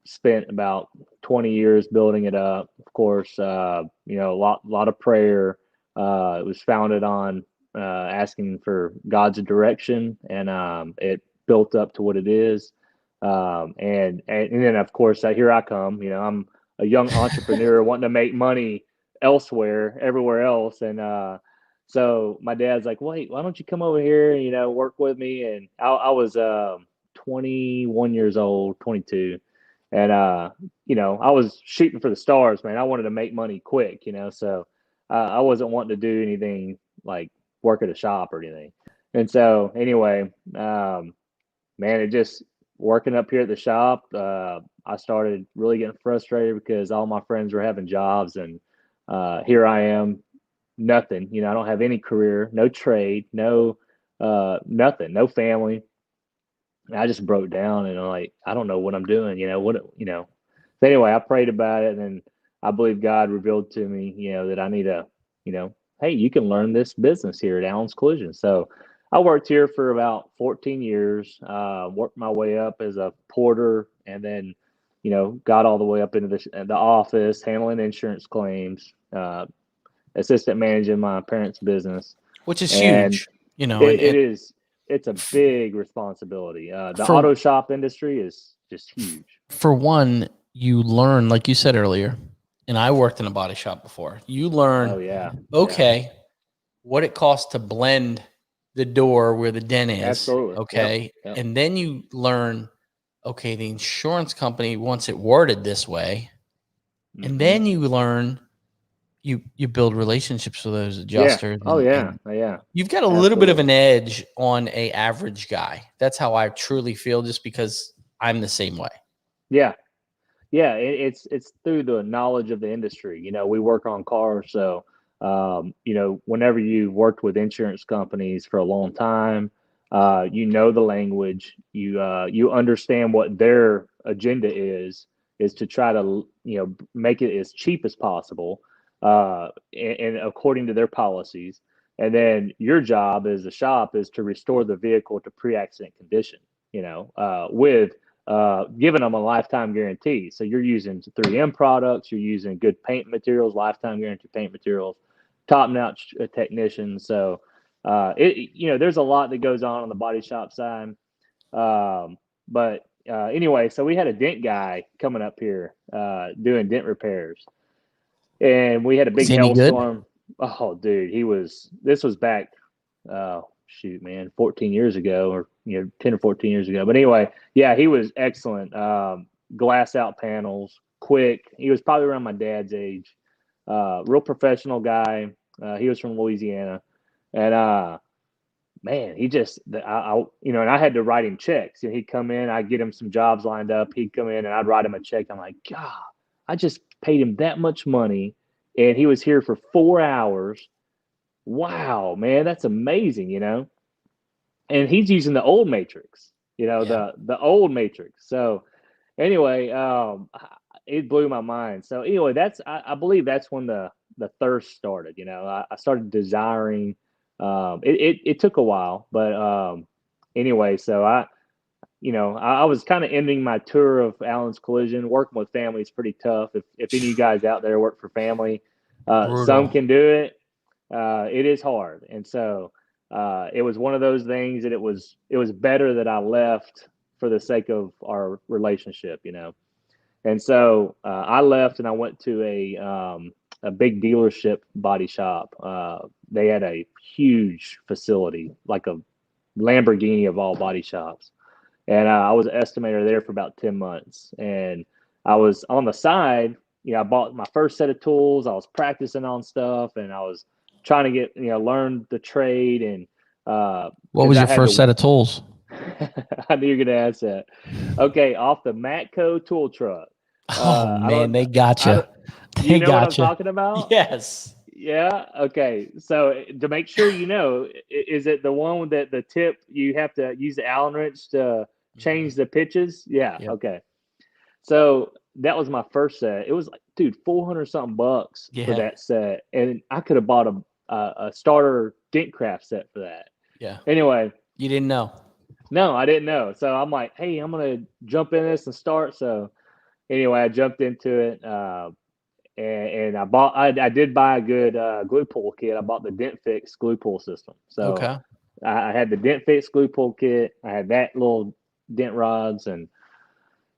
Speaker 2: Spent about 20 years building it up. Of course, a lot of prayer. It was founded on asking for God's direction, and it built up to what it is. And then, of course, here I come. I'm a young entrepreneur wanting to make money everywhere else. And so my dad's like, wait, why don't you come over here and, work with me? And I was 21 years old, 22. And I was shooting for the stars, man. I wanted to make money quick. So I wasn't wanting to do anything like work at a shop or anything. And so anyway, man, it just working up here at the shop. I started really getting frustrated because all my friends were having jobs, and here I am, nothing. I don't have any career, no trade, no nothing, no family. I just broke down, and I'm like, I don't know what I'm doing. So anyway, I prayed about it, and then I believe God revealed to me, that I need hey, you can learn this business here at Allen's Collision. So I worked here for about 14 years, worked my way up as a porter, and then, got all the way up into the office, handling insurance claims, assistant managing my parents' business.
Speaker 1: Which is
Speaker 2: And
Speaker 1: huge,
Speaker 2: it is. It's a big responsibility. The auto shop industry is just huge.
Speaker 1: For one, you learn, like you said earlier, and I worked in a body shop before. You learn,
Speaker 2: Oh yeah,
Speaker 1: okay, what it costs to blend the door where the dent is.
Speaker 2: Absolutely.
Speaker 1: Okay.
Speaker 2: Yep.
Speaker 1: And then you learn, okay, the insurance company wants it worded this way. Mm-hmm. And then you learn you build relationships with those adjusters.
Speaker 2: Yeah. Oh yeah.
Speaker 1: You've got a little bit of an edge on a average guy. That's how I truly feel, just because I'm the same way.
Speaker 2: Yeah. Yeah. It's through the knowledge of the industry. We work on cars. So, whenever you worked with insurance companies for a long time, the language, you understand what their agenda is to try to, make it as cheap as possible. And according to their policies. And then your job as a shop is to restore the vehicle to pre-accident condition, with giving them a lifetime guarantee. So you're using 3M products, you're using good paint materials, lifetime guarantee paint materials, top-notch technicians. So, there's a lot that goes on the body shop side. But anyway, so we had a dent guy coming up here doing dent repairs. And we had a big hailstorm. Oh, dude, this was back, 14 years ago, or 10 or 14 years ago. But anyway, yeah, he was excellent. Glass out panels, quick. He was probably around my dad's age. Real professional guy. He was from Louisiana, and man, he just, and I had to write him checks. And he'd come in, I'd get him some jobs lined up. He'd come in, and I'd write him a check. I'm like, God, I just paid him that much money, and he was here for 4 hours. Wow, man, that's amazing, And he's using the old matrix, the old matrix. So anyway, it blew my mind. So anyway, I believe that's when the thirst started. I started desiring. It took a while, but anyway, so I was kind of ending my tour of Allen's Collision. Working with family is pretty tough. If any of you guys out there work for family, some can do it. It is hard. And so it was one of those things that it was better that I left for the sake of our relationship, And so I left, and I went to a big dealership body shop. They had a huge facility, like a Lamborghini of all body shops. And I was an estimator there for about 10 months. And I was on the side, I bought my first set of tools. I was practicing on stuff, and I was trying to get, learn the trade. And
Speaker 1: what was your first set of tools?
Speaker 2: I knew you were going to ask that. Okay, off the Matco tool truck.
Speaker 1: Oh, man, they got you.
Speaker 2: You know what I'm
Speaker 1: Gotcha.
Speaker 2: talking about?
Speaker 1: Yes.
Speaker 2: Yeah. Okay. So to make sure you know, is it the one that the tip you have to use the Allen wrench to change
Speaker 1: Mhm.
Speaker 2: the pitches? Yeah.
Speaker 1: Yep.
Speaker 2: Okay. So that was my first set. It was like, dude, 400 something bucks for
Speaker 1: Yeah.
Speaker 2: that set, and I could have bought a starter dent craft set for that.
Speaker 1: Yeah.
Speaker 2: Anyway,
Speaker 1: You didn't know.
Speaker 2: no, I didn't know. So I'm like, hey, I'm gonna jump in this and start. So anyway, I jumped into it. And I did buy a good glue pull kit. I bought the Dent Fix glue pull system. So
Speaker 1: Okay.
Speaker 2: I had the Dent Fix glue pull kit. I had that little dent rods, and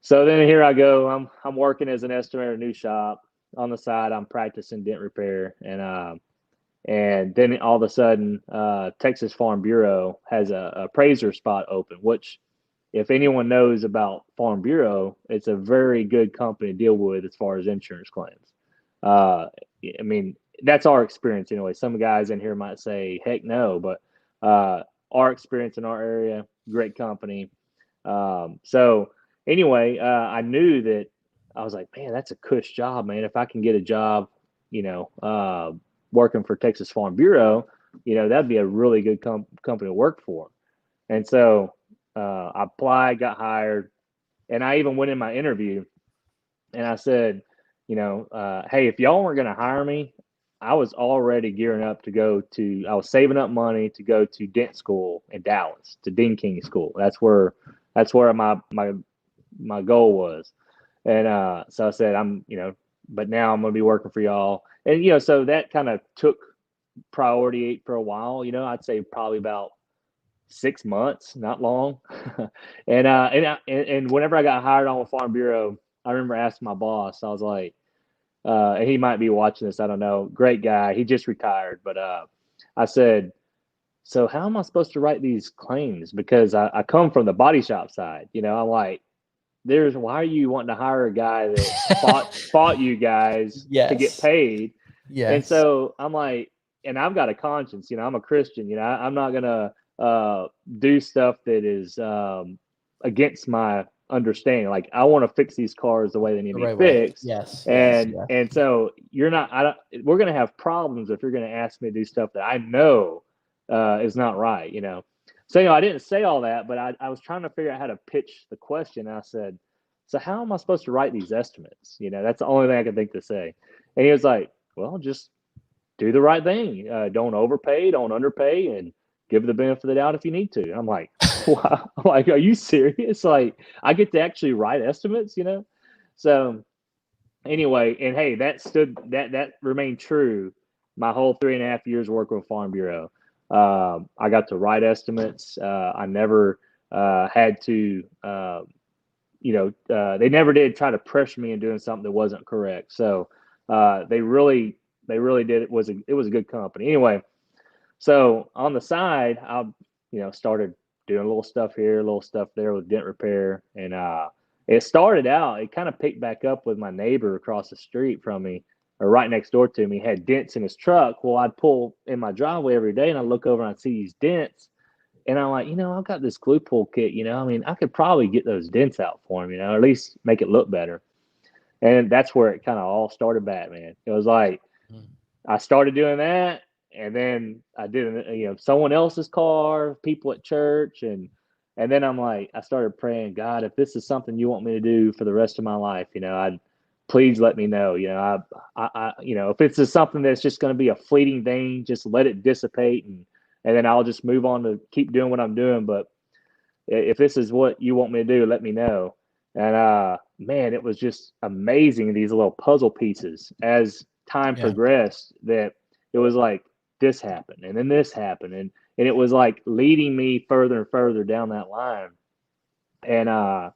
Speaker 2: so then here I go. I'm working as an estimator at a new shop. On the side, I'm practicing dent repair, and then all of a sudden, Texas Farm Bureau has a appraiser spot open. Which, if anyone knows about Farm Bureau, it's a very good company to deal with as far as insurance claims. Uh, I mean, that's our experience anyway. Some guys in here might say, "Heck no," but our experience in our area, great company. So anyway, I knew that I was like, man, that's a cush job, man. If I can get a job, working for Texas Farm Bureau, that'd be a really good company to work for. And so I applied, got hired, and I even went in my interview and I said, hey, if y'all weren't going to hire me, I was already gearing up to I was saving up money to go to dent school in Dallas, to Dean King School. That's where my goal was. And so I said, but now I'm going to be working for y'all. And, so that kind of took priority for a while, I'd say probably about 6 months, not long. And whenever I got hired on with Farm Bureau, I remember asking my boss, I was like, and he might be watching this, I don't know. Great guy. He just retired. But I said, so how am I supposed to write these claims? Because I come from the body shop side. I'm like, why are you wanting to hire a guy that fought you guys to get
Speaker 1: Yes.
Speaker 2: paid? And
Speaker 1: Yes.
Speaker 2: so I'm like, and I've got a conscience, I'm a Christian, I'm not gonna do stuff that is against my understanding. Like, I want to fix these cars the way they need to
Speaker 1: The
Speaker 2: be
Speaker 1: right way.
Speaker 2: fixed.
Speaker 1: Yes. Yes.
Speaker 2: And
Speaker 1: Yes.
Speaker 2: and so you're not I don't we're gonna have problems if you're gonna ask me to do stuff that I know is not right, So I didn't say all that, but I was trying to figure out how to pitch the question. I said, so how am I supposed to write these estimates? That's the only thing I could think to say. And he was like, well, just do the right thing. Don't overpay, don't underpay, and give the benefit of the doubt if you need to. And I'm like, wow. I'm like, are you serious? Like, I get to actually write estimates. So anyway, and hey, that remained true my whole 3.5 years working with Farm Bureau. I got to write estimates. I never had to, they never did try to pressure me into doing something that wasn't correct. So they really did. It was a good company. Anyway, so on the side, I started doing a little stuff here, a little stuff there with dent repair, and it started out. It kind of picked back up with my neighbor across the street from me, or right next door to me, had dents in his truck. Well, I'd pull in my driveway every day, and I'd look over and I'd see these dents, and I'm like, I've got this glue pull kit. I mean, I could probably get those dents out for him, or at least make it look better. And that's where it kind of all started back, man. It was like
Speaker 1: Mm.
Speaker 2: I started doing that, and then I did, someone else's car, people at church, and then I'm like, I started praying, God, if this is something you want me to do for the rest of my life, I'd please let me know. If it's just something that's just going to be a fleeting thing, just let it dissipate, and then I'll just move on to keep doing what I'm doing. But if this is what you want me to do, let me know. And man, it was just amazing, these little puzzle pieces as time
Speaker 1: Yeah.
Speaker 2: progressed, that it was like this happened and then this happened, and it was like leading me further and further down that line. And I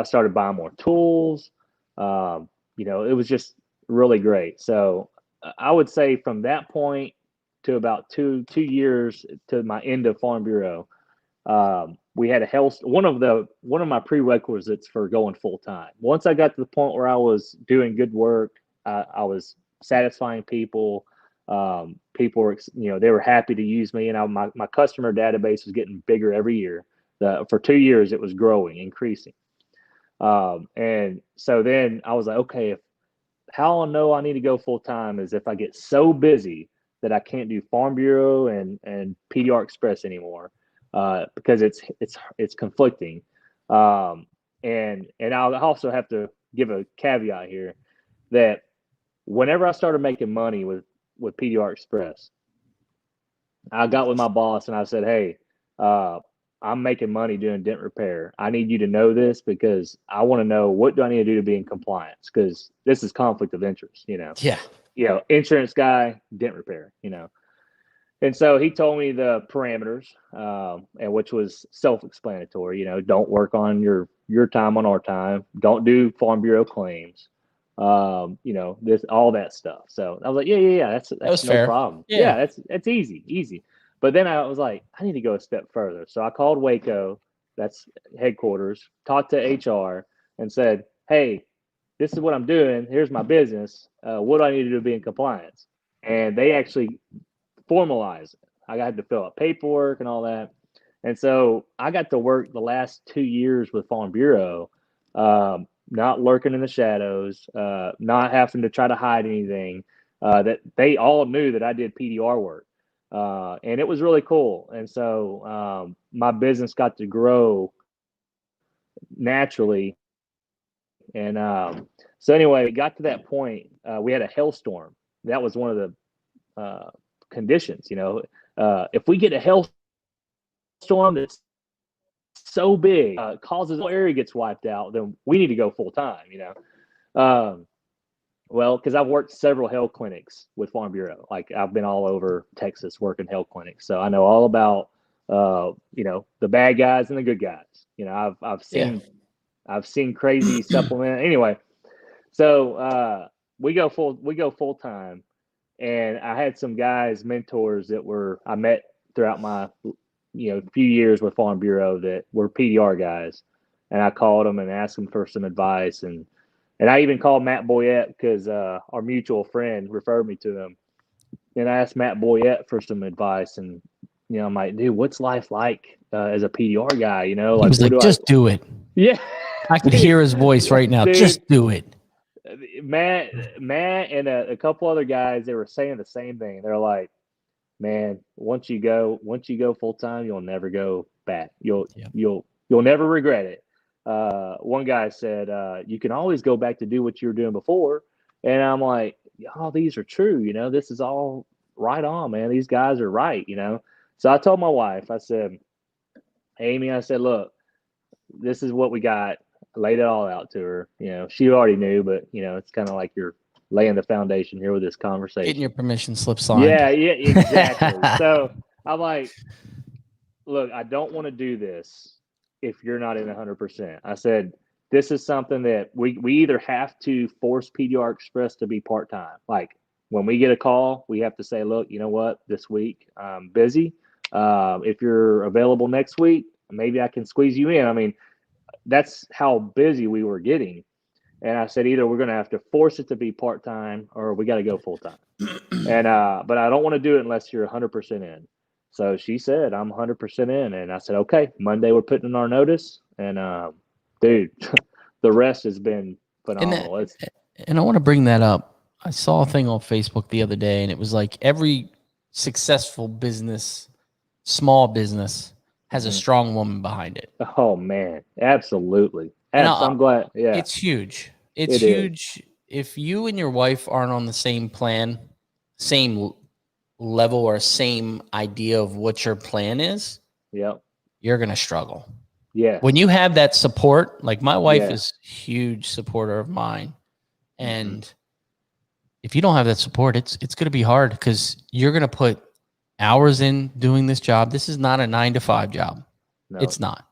Speaker 2: started buying more tools. It was just really great. So I would say from that point to about two years to my end of Farm Bureau, we had a health one of my prerequisites for going full time. Once I got to the point where I was doing good work, I was satisfying people. People were, they were happy to use me, and my customer database was getting bigger every year. For 2 years, it was growing, increasing. And so then I was like, okay, how I know I need to go full time is if I get so busy that I can't do Farm Bureau and PDR Express anymore, because it's conflicting. And I'll also have to give a caveat here that whenever I started making money with PDR Express, I got with my boss and I said, "Hey, I'm making money doing dent repair. I need you to know this because I want to know what do I need to do to be in compliance because this is conflict of interest.
Speaker 1: Yeah.
Speaker 2: Insurance guy, dent repair. And so he told me the parameters, and which was self-explanatory. Don't work on your time on our time. Don't do Farm Bureau claims. This all that stuff. So I was like, yeah. That's
Speaker 1: was
Speaker 2: no
Speaker 1: fair.
Speaker 2: problem.
Speaker 1: Yeah.
Speaker 2: Yeah, that's easy. But then I was like, I need to go a step further. So I called Waco, that's headquarters, talked to HR, and said, hey, this is what I'm doing. Here's my business. What do I need to do to be in compliance? And they actually formalize it. I had to fill out paperwork and all that. And so I got to work the last 2 years with Farm Bureau, not lurking in the shadows, not having to try to hide anything. That they all knew that I did PDR work, and it was really cool. And so my business got to grow naturally. And so anyway, it got to that point. We had a hailstorm. That was one of the conditions. If we get a hailstorm that's so big, causes the whole area gets wiped out, then we need to go full time. Well, because I've worked several hail clinics with Farm Bureau. Like I've been all over Texas working hail clinics, so I know all about the bad guys and the good guys. I've seen crazy supplement. Anyway, so we go full time, and I had some guys, mentors that I met throughout my few years with Farm Bureau that were PDR guys, and I called them and asked them for some advice, and I even called Matt Boyette because our mutual friend referred me to him, and I asked Matt Boyette for some advice, and I'm like, dude, what's life like as a PDR guy?
Speaker 1: He was like, just do it.
Speaker 2: Yeah,
Speaker 1: I could hear his voice right now. Dude, just do it.
Speaker 2: Matt, and a couple other guys, they were saying the same thing. They're like, man, once you go full time, you'll never go back. You'll never regret it. One guy said, you can always go back to do what you were doing before. And I'm like, oh, these are true. This is all right on, man. These guys are right. So I told my wife, I said, Amy, I said, look, this is what we got. I laid it all out to her. She already knew, but it's kind of like you're laying the foundation here with this conversation.
Speaker 1: Getting your permission slip signed.
Speaker 2: Yeah, exactly. So I'm like, look, I don't want to do this if you're not in 100%. I said, this is something that we either have to force PDR Express to be part-time. Like when we get a call, we have to say, look, you know what, this week I'm busy. If you're available next week, maybe I can squeeze you in. I mean, that's how busy we were getting. And I said, either we're going to have to force it to be part-time or we got to go full-time. And but I don't want to do it unless you're 100% in. So she said, I'm 100% in. And I said, okay, Monday we're putting in our notice. And dude, the rest has been phenomenal.
Speaker 1: And I want to bring that up. I saw a thing on Facebook the other day, and it was like every successful business, small business, has a strong woman behind it.
Speaker 2: Oh, man, absolutely. I'm glad. Yeah,
Speaker 1: it's huge. It's huge. If you and your wife aren't on the same plan, same level, or same idea of what your plan is, you're going to struggle.
Speaker 2: Yeah.
Speaker 1: When you have that support, like my wife is a huge supporter of mine. And if you don't have that support, it's going to be hard because you're going to put hours in doing this job. This is not a 9-to-5 job. No. It's not.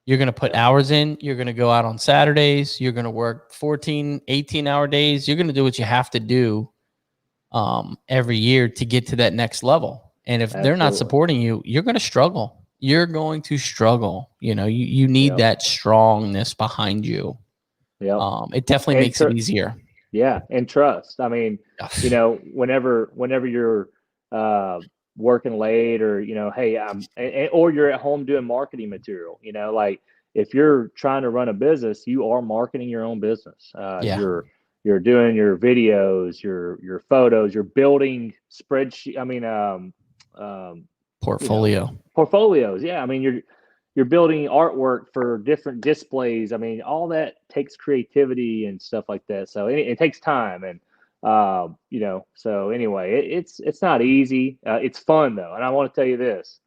Speaker 1: You're going to put hours in. You're going to go out on Saturdays. You're going to work 14, 18-hour days. You're going to do what you have to do every year to get to that next level. And if they're not supporting you, you're going to struggle. You're going to struggle. You need that strongness behind you. It definitely makes it easier.
Speaker 2: Yeah, and trust. I mean, whenever you're working late, or hey, or you're at home doing marketing material, like if you're trying to run a business, you are marketing your own business. you're doing your videos, your photos, you're building spreadsheet. I mean,
Speaker 1: Portfolio.
Speaker 2: Portfolios. Yeah. I mean, you're building artwork for different displays. I mean, all that takes creativity and stuff like that. So it takes time. And, so anyway, it's not easy. It's fun though. And I want to tell you this,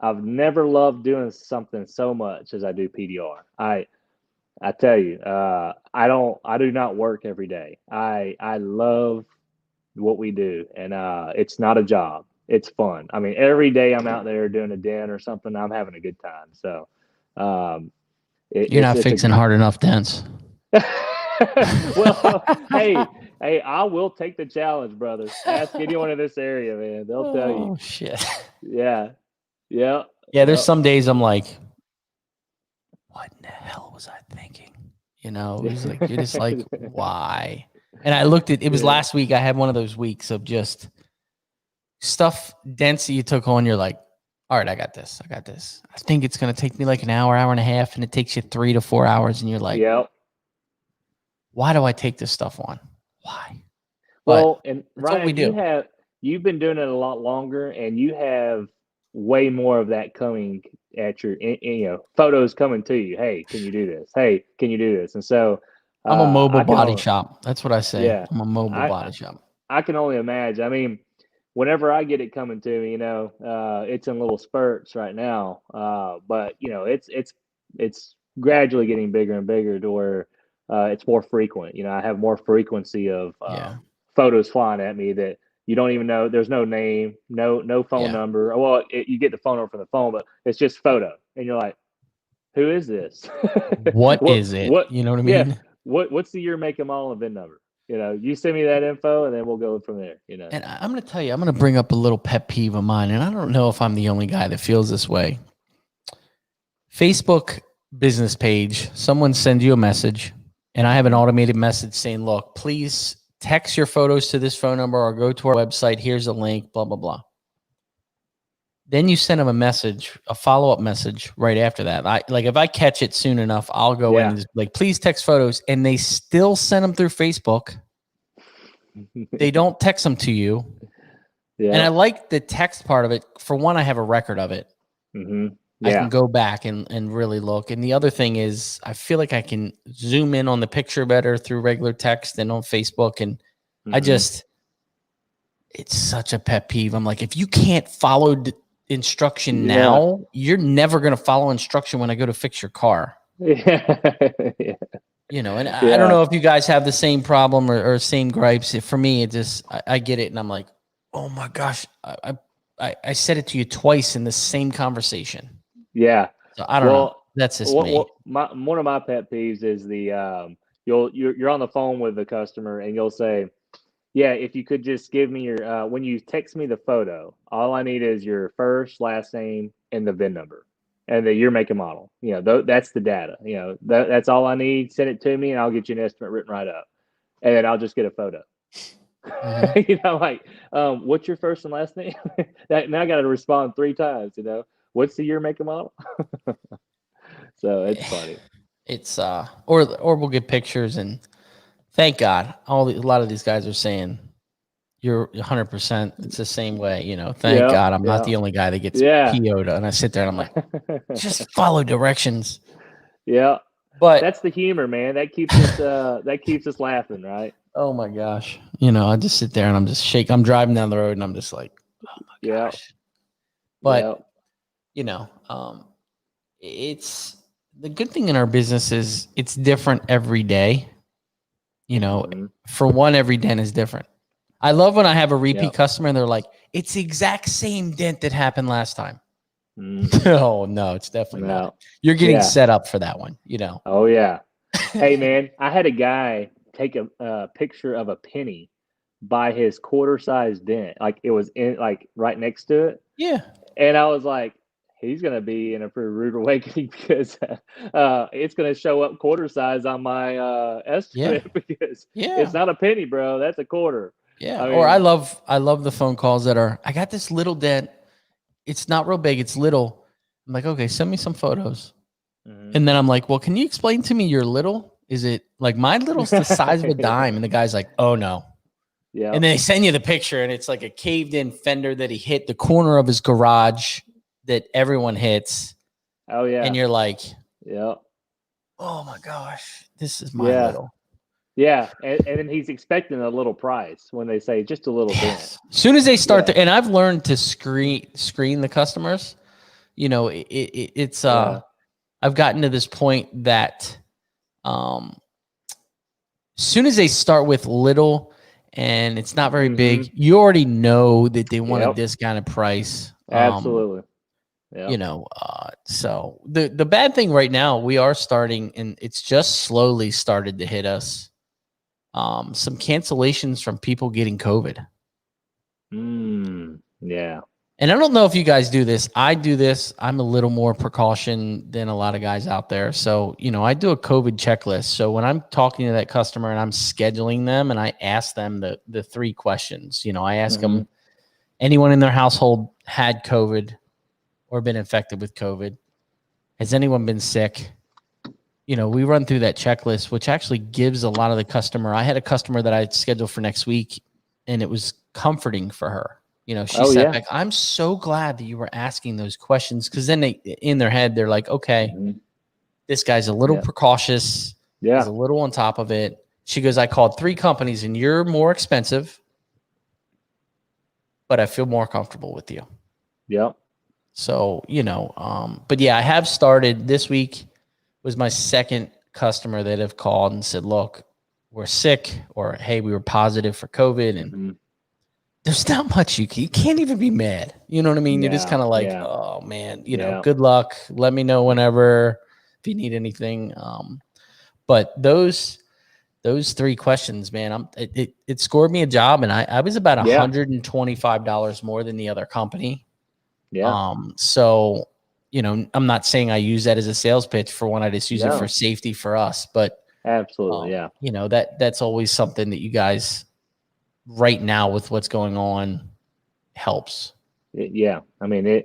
Speaker 2: I've never loved doing something so much as I do PDR. I tell you, I do not work every day. I love what we do, and it's not a job. It's fun. I mean, every day I'm out there doing a dent or something, I'm having a good time. So,
Speaker 1: You're not fixing hard enough dents.
Speaker 2: Well, hey, I will take the challenge, brother. Ask anyone in this area, man. They'll tell you.
Speaker 1: Oh shit.
Speaker 2: Yeah.
Speaker 1: There's some days I'm like, what in the hell was I thinking? It was like, you're just like, why? And I looked at, it was last week. I had one of those weeks of just stuff, dents that you took on. You're like, all right, I got this. I think it's going to take me like an hour and a half, and it takes you 3 to 4 hours. And you're like, why do I take this stuff on? Why?
Speaker 2: Well, and
Speaker 1: Ryan,
Speaker 2: you've been doing it a lot longer, and you have way more of that coming at your, photos coming to you. Hey, can you do this? Hey, can you do this? And so
Speaker 1: I'm a mobile body shop. That's what I say.
Speaker 2: Yeah,
Speaker 1: I'm a mobile body shop.
Speaker 2: I can only imagine. I mean, whenever I get it coming to me, it's in little spurts right now. But it's gradually getting bigger and bigger to where it's more frequent. I have more frequency of photos flying at me that you don't even know. There's no name, no phone number. Well, you get the phone number from the phone, but it's just photo, and you're like, "Who is this?
Speaker 1: What is it? You know what I mean?
Speaker 2: Yeah. What's the year, make, and model, and VIN number? You send me that info, and then we'll go from there.
Speaker 1: And I'm going to tell you, I'm going to bring up a little pet peeve of mine, and I don't know if I'm the only guy that feels this way. Facebook business page, someone sends you a message, and I have an automated message saying, "Look, please text your photos to this phone number or go to our website. Here's a link, blah, blah, blah." Then you send them a message, a follow-up message right after that. If I catch it soon enough, I'll go in and just like, please text photos. And they still send them through Facebook. They don't text them to you. Yeah. And I like the text part of it. For one, I have a record of it.
Speaker 2: Mm-hmm.
Speaker 1: I can go back and really look. And the other thing is I feel like I can zoom in on the picture better through regular text than on Facebook. And it's such a pet peeve. I'm like, if you can't follow instruction now, you're never going to follow instruction when I go to fix your car. I don't know if you guys have the same problem or same gripes. For me, I get it, and I'm like, oh my gosh, I said it to you twice in the same conversation.
Speaker 2: Yeah.
Speaker 1: So I don't know. That's just me.
Speaker 2: One of my pet peeves is the you're on the phone with the customer, and you'll say, "Yeah, if you could just give me your when you text me the photo, all I need is your first, last name, and the VIN number, and the year, make, and model. That's the data. That's all I need. Send it to me, and I'll get you an estimate written right up, and then I'll just get a photo." Mm-hmm. What's your first and last name? Now I got to respond 3 times. What's the year, make, and model? So it's funny.
Speaker 1: It's or we'll get pictures and. Thank God. A lot of these guys are saying you're 100%. It's the same way, Thank God I'm not the only guy that gets PO'd. And I sit there and I'm like, just follow directions.
Speaker 2: Yeah, but that's the humor, man. That keeps us laughing, right?
Speaker 1: Oh my gosh. I just sit there and I'm just shaking. I'm driving down the road and I'm just like, oh my gosh. But it's the good thing in our business is it's different every day. For one, every dent is different. I love when I have a repeat customer and they're like, it's the exact same dent that happened last time. No, it's definitely not. You're getting set up for that one,
Speaker 2: Oh, yeah. Hey, man, I had a guy take a picture of a penny by his quarter-size dent. Like it was right next to it.
Speaker 1: Yeah.
Speaker 2: And I was like, he's going to be in a pretty rude awakening because it's going to show up quarter size on my estimate because it's not a penny, bro. That's a quarter.
Speaker 1: Yeah. I love the phone calls that are, I got this little dent. It's not real big. It's little. I'm like, okay, send me some photos. Mm-hmm. And then I'm like, well, can you explain to me your little? Is it like my little's the size of a dime? And the guy's like, oh no.
Speaker 2: Yeah.
Speaker 1: And then they send you the picture and it's like a caved in fender that he hit the corner of his garage that everyone hits.
Speaker 2: Oh yeah.
Speaker 1: And you're like,
Speaker 2: yeah.
Speaker 1: oh my gosh, this is my
Speaker 2: Yeah.
Speaker 1: little.
Speaker 2: Yeah. And then he's expecting a little price when they say just a little dent.
Speaker 1: As soon as they start
Speaker 2: Yeah.
Speaker 1: to, and I've learned to screen the customers, you know, it's I've gotten to this point that as soon as they start with little and it's not very big, you already know that they want a discounted price.
Speaker 2: Absolutely. Yeah.
Speaker 1: You know, so the bad thing right now, we are starting, and it's just slowly started to hit us. Some cancellations from people getting COVID.
Speaker 2: Yeah.
Speaker 1: And I don't know if you guys do this. I do this. I'm a little more precaution than a lot of guys out there. So, you know, I do a COVID checklist. So when I'm talking to that customer and I'm scheduling them and I ask them the 3 questions, you know, I ask them, anyone in their household had COVID or been infected with COVID? Has anyone been sick? You know, we run through that checklist, which actually gives a lot of the customer. I had a customer that I had scheduled for next week, and it was comforting for her. You know, she sat back. I'm so glad that you were asking those questions, because then they, in their head, they're like, okay, this guy's a little precautious. He's a little on top of it. She goes, I called 3 companies, and you're more expensive, but I feel more comfortable with you.
Speaker 2: Yep.
Speaker 1: So, you know, but yeah, I have started. This week was my second customer that have called and said, look, we're sick, or, hey, we were positive for COVID. And there's not much you can't even be mad. You know what I mean? You're just kind of like, oh man, you know, good luck. Let me know whenever, if you need anything. But those 3 questions, man, it scored me a job, and I was about $125 more than the other company.
Speaker 2: Yeah.
Speaker 1: So, you know, I'm not saying I use that as a sales pitch. For one, I just use it for safety for us. But
Speaker 2: absolutely,
Speaker 1: you know, that's always something that you guys right now with what's going on helps.
Speaker 2: Yeah. I mean,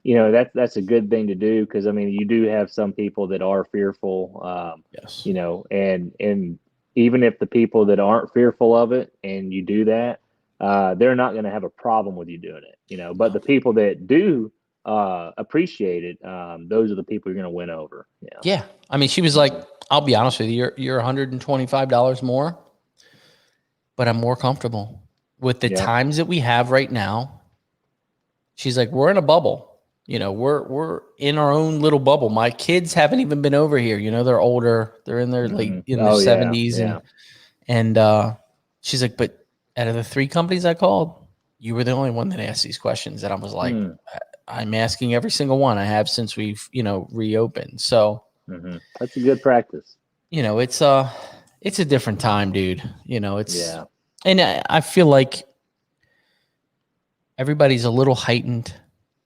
Speaker 2: you know, that's a good thing to do, because I mean, you do have some people that are fearful.
Speaker 1: Yes.
Speaker 2: You know, and even if the people that aren't fearful of it and you do that, they're not going to have a problem with you doing it, you know. But the people that do appreciate it, those are the people you're going to win over.
Speaker 1: Yeah. I mean, she was like, I'll be honest with you, you're $125 more, but I'm more comfortable with the times that we have right now. She's like, we're in a bubble. You know, we're in our own little bubble. My kids haven't even been over here. You know, they're older. They're in their their 70s. And she's like, but out of the 3 companies I called, you were the only one that asked these questions. And I was like, I'm asking every single one. I have since we've, you know, reopened. So
Speaker 2: that's a good practice.
Speaker 1: You know, it's a different time, dude. You know, it's and I feel like everybody's a little heightened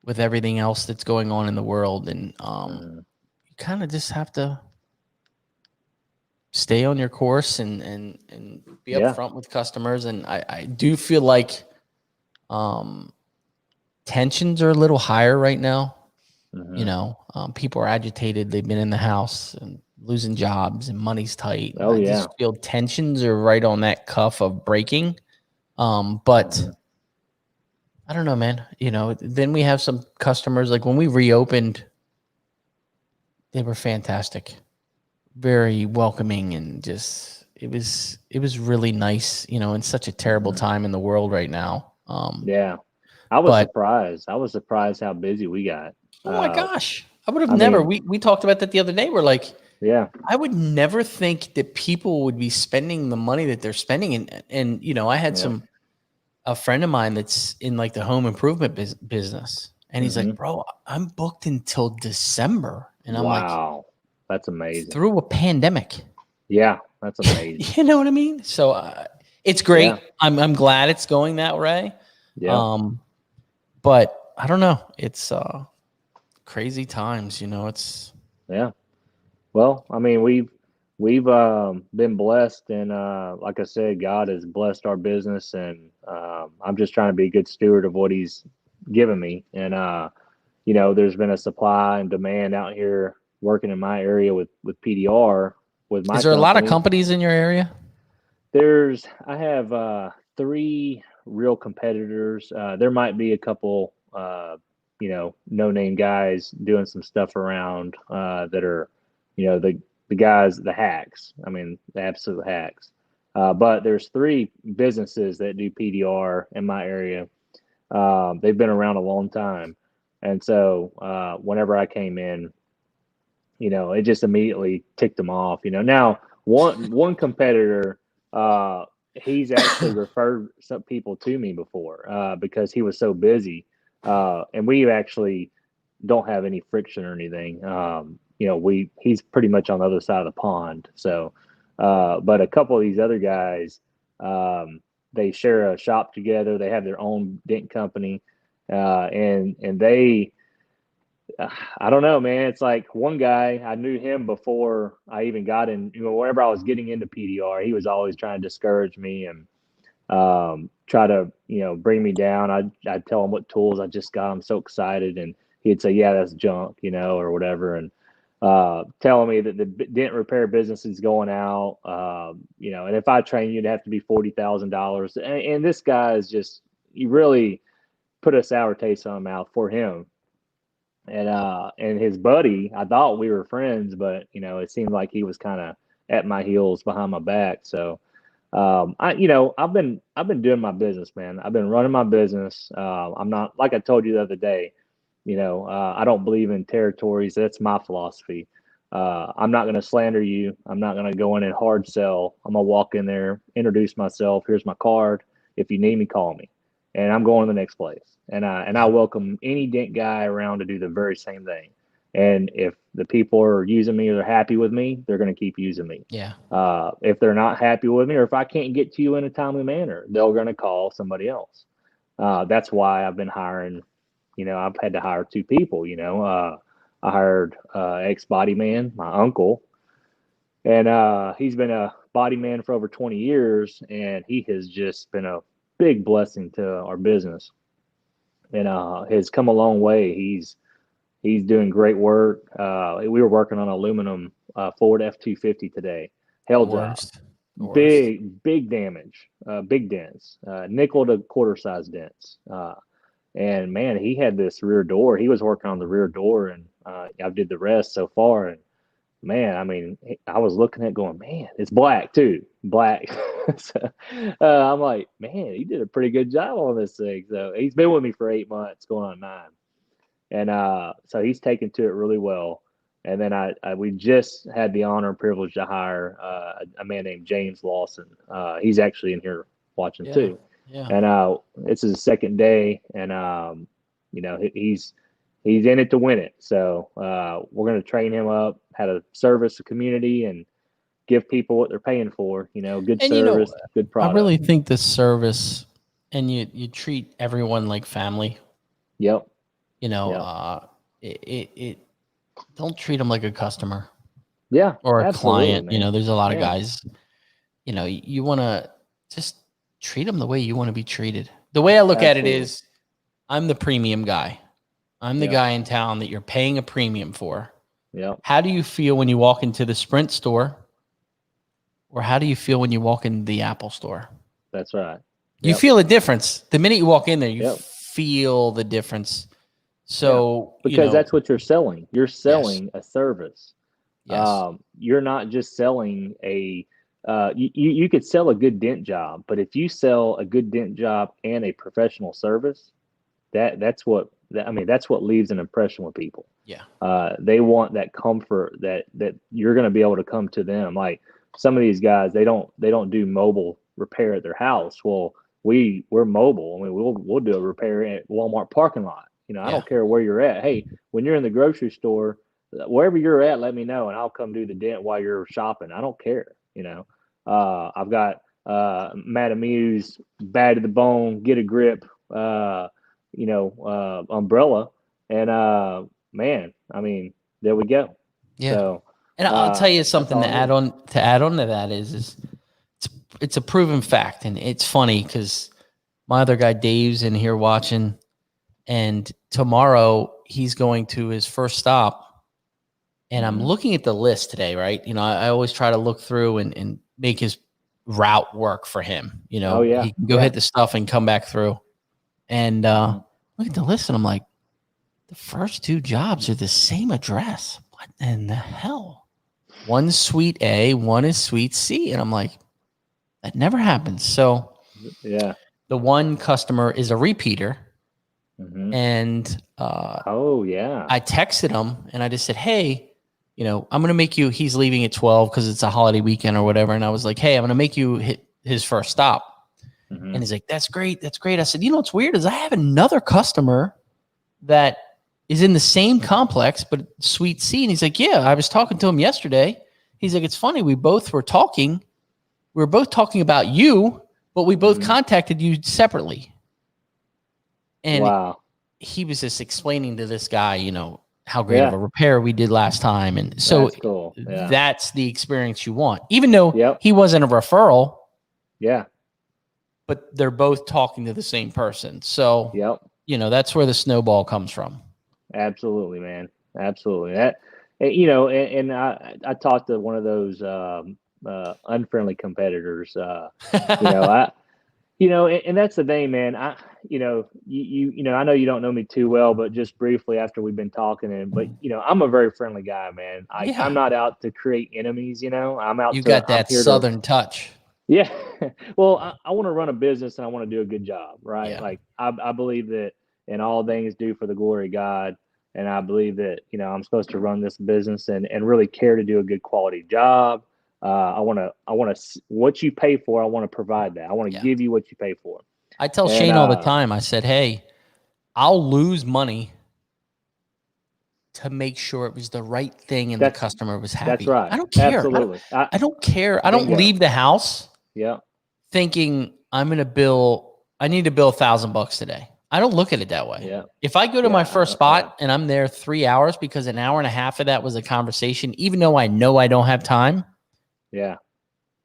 Speaker 1: with everything else that's going on in the world, and you kind of just have to stay on your course and be upfront with customers. And I do feel like tensions are a little higher right now. You know, people are agitated. They've been in the house and losing jobs, and money's tight. I just feel tensions are right on that cuff of breaking. But I don't know, man. You know, then we have some customers, like when we reopened, they were fantastic, very welcoming, and just it was really nice. You know, in such a terrible time in the world right now.
Speaker 2: I was surprised. I was surprised how busy we got.
Speaker 1: Oh my gosh, I would have never. We talked about that the other day. We're like, I would never think that people would be spending the money that they're spending, and you know, I had a friend of mine that's in like the home improvement business. And he's like, bro, I'm booked until December. And I'm like,
Speaker 2: that's amazing.
Speaker 1: Through a pandemic.
Speaker 2: Yeah, that's amazing.
Speaker 1: You know what I mean? So it's great. I'm glad it's going that way. But I don't know. It's crazy times, you know. It's
Speaker 2: Well, I mean, we've been blessed, and like I said, God has blessed our business, and I'm just trying to be a good steward of what He's given me. And you know, there's been a supply and demand out here working in my area with PDR. with my
Speaker 1: Is there a lot of
Speaker 2: company.
Speaker 1: companies in your area?
Speaker 2: I have 3 real competitors. There might be a couple, no name guys doing some stuff around that are, the guys, the hacks. I mean, the absolute hacks. But there's 3 businesses that do PDR in my area. They've been around a long time, and so whenever I came in, it just immediately ticked them off. Now one competitor, he's actually referred some people to me before because he was so busy, and we actually don't have any friction or anything. He's pretty much on the other side of the pond. So, but a couple of these other guys, they share a shop together. They have their own dent company, and they I don't know, man. It's like one guy, I knew him before I even got in, whenever I was getting into PDR, he was always trying to discourage me and try to, bring me down. I'd tell him what tools I just got. I'm so excited. And he'd say, yeah, that's junk, or whatever. And telling me that the dent repair business is going out, and if I train you, it'd have to be $40,000. And this guy is just, he really put a sour taste in my mouth for him. And his buddy, I thought we were friends, but it seemed like he was kind of at my heels behind my back. So I've been doing my business, man. I've been running my business. I'm not, like I told you the other day, I don't believe in territories. That's my philosophy. I'm not going to slander you. I'm not going to go in and hard sell. I'm going to walk in there, introduce myself. Here's my card. If you need me, call me. And I'm going to the next place. And I welcome any dent guy around to do the very same thing. And if the people are using me or they're happy with me, they're going to keep using me.
Speaker 1: Yeah.
Speaker 2: If they're not happy with me, or if I can't get to you in a timely manner, they're going to call somebody else. That's why I've been hiring. I've had to hire 2 people. I hired ex-body man, my uncle, and he's been a body man for over 20 years, and he has just been a big blessing to our business, and has come a long way. He's doing great work. We were working on aluminum Ford F-250 today. Hell job. Big damage, big dents, nickel to quarter size dents. And man, he had this rear door. He was working on the rear door, and I did the rest so far. And man, I mean, I was looking at it going, man, it's black too, black. So, I'm like, man, he did a pretty good job on this thing. So he's been with me for 8 months, going on 9. And so he's taken to it really well. And then we just had the honor and privilege to hire a man named James Lawson. He's actually in here watching too.
Speaker 1: Yeah.
Speaker 2: And it's his second day, and he's in it to win it. So we're going to train him up how to service the community and give people what they're paying for. Good
Speaker 1: And
Speaker 2: service, good product.
Speaker 1: I really think the service, and you treat everyone like family.
Speaker 2: Yep.
Speaker 1: It don't treat them like a customer.
Speaker 2: Yeah.
Speaker 1: Or a client.
Speaker 2: Man.
Speaker 1: There's a lot of guys. You want to just treat them the way you want to be treated. The way I look at it is, I'm the premium guy. I'm the guy in town that you're paying a premium for.
Speaker 2: Yeah.
Speaker 1: How do you feel when you walk into the Sprint store? Or how do you feel when you walk in the Apple store?
Speaker 2: That's right.
Speaker 1: You feel a difference. The minute you walk in there, you feel the difference. So
Speaker 2: because that's what you're selling. You're selling a service.
Speaker 1: Yes.
Speaker 2: You're not just selling a you could sell a good dent job, but if you sell a good dent job and a professional service, that's what leaves an impression with people.
Speaker 1: Yeah.
Speaker 2: They want that comfort that you're going to be able to come to them. Like some of these guys, they don't do mobile repair at their house. Well, we're mobile. I mean, we'll do a repair at Walmart parking lot. I don't care where you're at. Hey, when you're in the grocery store, wherever you're at, let me know, and I'll come do the dent while you're shopping. I don't care. I've got Madame Muse, bad to the bone, get a grip, umbrella, and man, I mean, there we go.
Speaker 1: Yeah.
Speaker 2: So,
Speaker 1: and I'll tell you something to add on to that is it's a proven fact, and it's funny because my other guy Dave's in here watching, and tomorrow he's going to his first stop And I'm
Speaker 2: Mhm.
Speaker 1: looking at the list today, right? I always try to look through and make his route work for him.
Speaker 2: Oh yeah,
Speaker 1: He can go hit the stuff and come back through. And
Speaker 2: Mhm.
Speaker 1: look at the list, and I'm like, the first 2 jobs are the same address. What in the hell? One's Suite A, one is Suite C. And I'm like, that never happens. So
Speaker 2: Yeah.
Speaker 1: the one customer is a repeater.
Speaker 2: Mhm.
Speaker 1: And
Speaker 2: Oh yeah.
Speaker 1: I texted him and I just said, hey, I'm going to make you, he's leaving at 12 because it's a holiday weekend or whatever. And I was like, hey, I'm going to make you hit his first stop. And
Speaker 2: Mhm.
Speaker 1: he's like, that's great. That's great. I said, what's weird is I have another customer that is in the same complex, but Suite C. And he's like, yeah, I was talking to him yesterday. He's like, it's funny. We were talking about you, but we both
Speaker 2: Mhm.
Speaker 1: contacted you separately. And
Speaker 2: Wow.
Speaker 1: he was just explaining to this guy, how great of a repair we did last time. And so
Speaker 2: That's cool. Yeah.
Speaker 1: that's the experience you want, even though
Speaker 2: Yep.
Speaker 1: he wasn't a referral,
Speaker 2: Yeah.
Speaker 1: but they're both talking to the same person. So,
Speaker 2: Yep.
Speaker 1: that's where the snowball comes from.
Speaker 2: Absolutely, man. Absolutely. That, and I talked to one of those unfriendly competitors. I, and that's the thing, man. I know you don't know me too well, but just briefly after we've been talking, but I'm a very friendly guy, man. I'm
Speaker 1: Yeah.
Speaker 2: not out to create enemies.
Speaker 1: You got
Speaker 2: I'm
Speaker 1: that
Speaker 2: here to,
Speaker 1: Southern touch.
Speaker 2: yeah. Well, I want to run a business and I want to do a good job, right?
Speaker 1: Yeah.
Speaker 2: Like I believe that in all things do for the glory of God. And I believe that, I'm supposed to run this business and really care to do a good quality job. What you pay for, I want to provide that. I want to
Speaker 1: Yeah.
Speaker 2: give you what you pay for.
Speaker 1: I tell
Speaker 2: And
Speaker 1: Shane all the time, I said, hey, I'll lose money to make sure it was the right thing and the
Speaker 2: that's
Speaker 1: customer was
Speaker 2: that's
Speaker 1: happy.
Speaker 2: right.
Speaker 1: I don't care.
Speaker 2: Absolutely.
Speaker 1: I don't care. I don't
Speaker 2: Bingo.
Speaker 1: leave the house
Speaker 2: Yeah.
Speaker 1: thinking I need to bill $1,000 today. I don't look at it that way.
Speaker 2: Yeah.
Speaker 1: If I go to my first
Speaker 2: Yeah.
Speaker 1: spot and I'm there 3 hours because an hour and a half of that was a conversation, even though I know I don't have time,
Speaker 2: Yeah.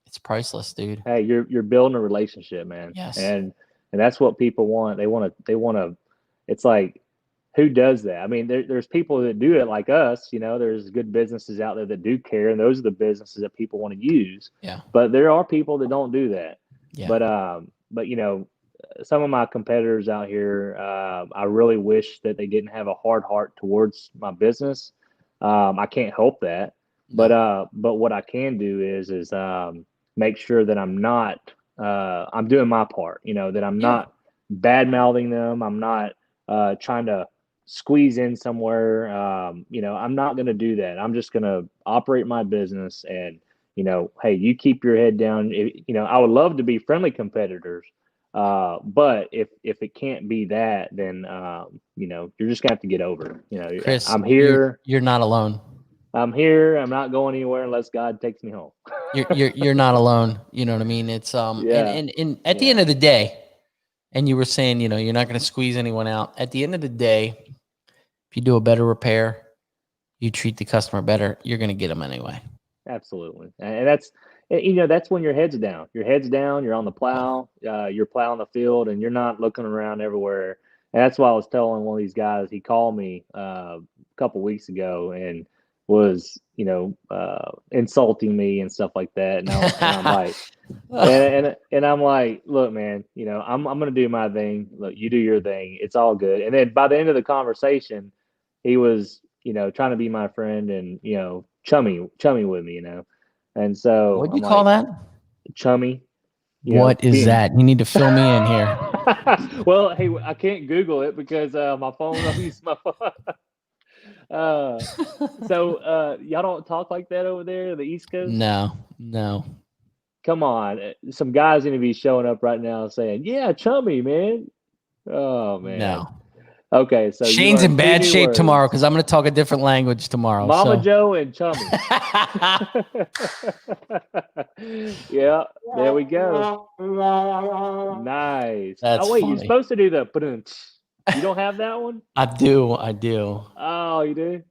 Speaker 1: it's priceless, dude.
Speaker 2: Hey, you're building a relationship, man.
Speaker 1: Yes.
Speaker 2: And that's what people want. They want to it's like who does that? I mean, there's people that do it like us, there's good businesses out there that do care, and those are the businesses that people want to use.
Speaker 1: Yeah.
Speaker 2: But there are people that don't do that.
Speaker 1: Yeah.
Speaker 2: But some of my competitors out here, I really wish that they didn't have a hard heart towards my business. I can't help that, but what I can do is make sure that I'm doing my part. That I'm not bad mouthing them. I'm not trying to squeeze in somewhere. I'm not going to do that. I'm just going to operate my business and, hey, you keep your head down. I would love to be friendly competitors. But if it can't be that, then, you're just gonna have to get over it.
Speaker 1: Chris,
Speaker 2: I'm here.
Speaker 1: You're not alone.
Speaker 2: I'm here. I'm not going anywhere unless God takes me home.
Speaker 1: You're not alone. You know what I mean? It's
Speaker 2: Yeah.
Speaker 1: and at the end of the day, and you were saying, you're not going to squeeze anyone out. At the end of the day, if you do a better repair, you treat the customer better, you're going to get them anyway.
Speaker 2: Absolutely. And that's when your head's down. Your head's down, you're on the plow, you're plowing the field, and you're not looking around everywhere. And that's why I was telling one of these guys, he called me a couple weeks ago and was, insulting me and stuff like that. And I'm like, and I'm like, look, man, I'm gonna do my thing. Look, you do your thing. It's all good. And then by the end of the conversation, he was, trying to be my friend and chummy with me, And so
Speaker 1: What'd you
Speaker 2: I'm
Speaker 1: call
Speaker 2: like,
Speaker 1: that?
Speaker 2: chummy.
Speaker 1: What is that? You need to fill me in here.
Speaker 2: Well, hey, I can't Google it because my phone. I'm using my phone. So y'all don't talk like that over there, the East Coast?
Speaker 1: No.
Speaker 2: Come on, some guys going to be showing up right now saying, "Yeah, chummy, man." Oh man.
Speaker 1: No.
Speaker 2: Okay, so you
Speaker 1: Shane's in
Speaker 2: learned two
Speaker 1: bad
Speaker 2: new
Speaker 1: shape tomorrow
Speaker 2: words.
Speaker 1: because I'm going to talk a different language tomorrow.
Speaker 2: Mama
Speaker 1: so.
Speaker 2: Joe and chummy. Yeah, there we go. Nice.
Speaker 1: That's
Speaker 2: Oh wait,
Speaker 1: funny.
Speaker 2: you're supposed to do the ba-dum-tsh. You don't have that one?
Speaker 1: I do.
Speaker 2: Oh, you do?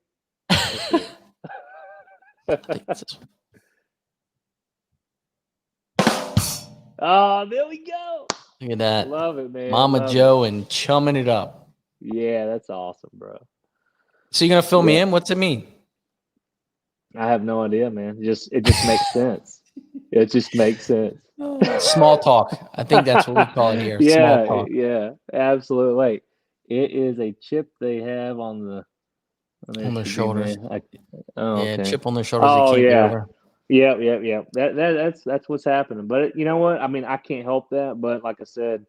Speaker 2: Oh, there we go.
Speaker 1: Look at that.
Speaker 2: Love it, man.
Speaker 1: Mama
Speaker 2: Love
Speaker 1: Joe
Speaker 2: it.
Speaker 1: and chumming it up.
Speaker 2: Yeah, that's awesome, bro.
Speaker 1: So you're going to fill me in? What's it mean?
Speaker 2: I have no idea, man. It just makes sense. It just makes sense.
Speaker 1: Small talk. I think that's what we call it here. Small
Speaker 2: Yeah,
Speaker 1: talk
Speaker 2: yeah, absolutely. Wait, it is a chip they have on their
Speaker 1: on their
Speaker 2: should be,
Speaker 1: shoulders.
Speaker 2: man. Oh,
Speaker 1: Yeah,
Speaker 2: okay.
Speaker 1: chip on their shoulders they
Speaker 2: Oh
Speaker 1: can't get
Speaker 2: yeah,
Speaker 1: over.
Speaker 2: yeah. That's what's happening. But you know what? I mean, I can't help that. But like I said,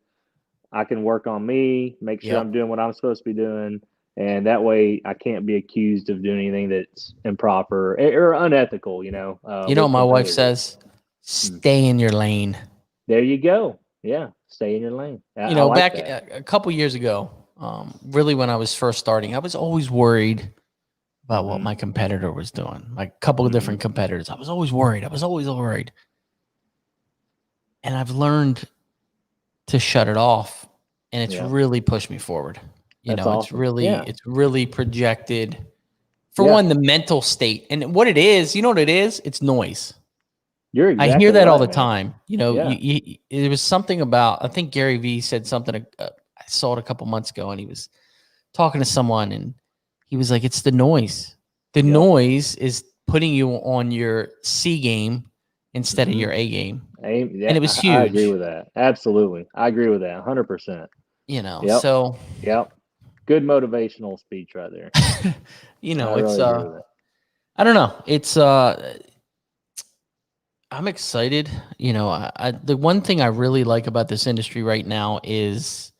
Speaker 2: I can work on me, make sure I'm
Speaker 1: Yep.
Speaker 2: doing what I'm supposed to be doing, and that way I can't be accused of doing anything that's improper or unethical.
Speaker 1: You know what
Speaker 2: With
Speaker 1: my wife
Speaker 2: competitors.
Speaker 1: says?
Speaker 2: Hmm.
Speaker 1: Stay in your lane.
Speaker 2: There you go. Yeah, stay in your lane. I,
Speaker 1: You
Speaker 2: I
Speaker 1: know,
Speaker 2: like
Speaker 1: back
Speaker 2: that.
Speaker 1: a couple years ago, really when I was first starting, I was always worried about what
Speaker 2: Hmm.
Speaker 1: my competitor was doing. Like a couple of
Speaker 2: Hmm.
Speaker 1: different competitors. I was always worried. I was always worried. And I've learned to shut it off, and it's
Speaker 2: Yeah,
Speaker 1: really pushed me forward. You
Speaker 2: that's
Speaker 1: know, it's
Speaker 2: awesome.
Speaker 1: really
Speaker 2: Yeah,
Speaker 1: it's really projected for
Speaker 2: yeah.
Speaker 1: one the mental state. And what it is, you know what it is? It's noise.
Speaker 2: You're
Speaker 1: I hear
Speaker 2: exactly
Speaker 1: that all
Speaker 2: right,
Speaker 1: the
Speaker 2: man.
Speaker 1: time. You know,
Speaker 2: Yeah.
Speaker 1: it was something about I think Gary Vee said something I saw it a couple months ago and he was talking to someone and he was like, it's the noise. The
Speaker 2: Yep.
Speaker 1: noise is putting you on your C game instead of
Speaker 2: Hmm.
Speaker 1: your A game. And
Speaker 2: Yeah,
Speaker 1: it was
Speaker 2: I agree
Speaker 1: huge,
Speaker 2: with that. Absolutely, I agree with that. 100%.
Speaker 1: you know.
Speaker 2: Yep.
Speaker 1: So,
Speaker 2: Yep. Good motivational speech right there.
Speaker 1: you
Speaker 2: I
Speaker 1: know, it's
Speaker 2: really agree with it.
Speaker 1: I don't know. It's I'm excited. You know, the one thing I really like about this industry right now is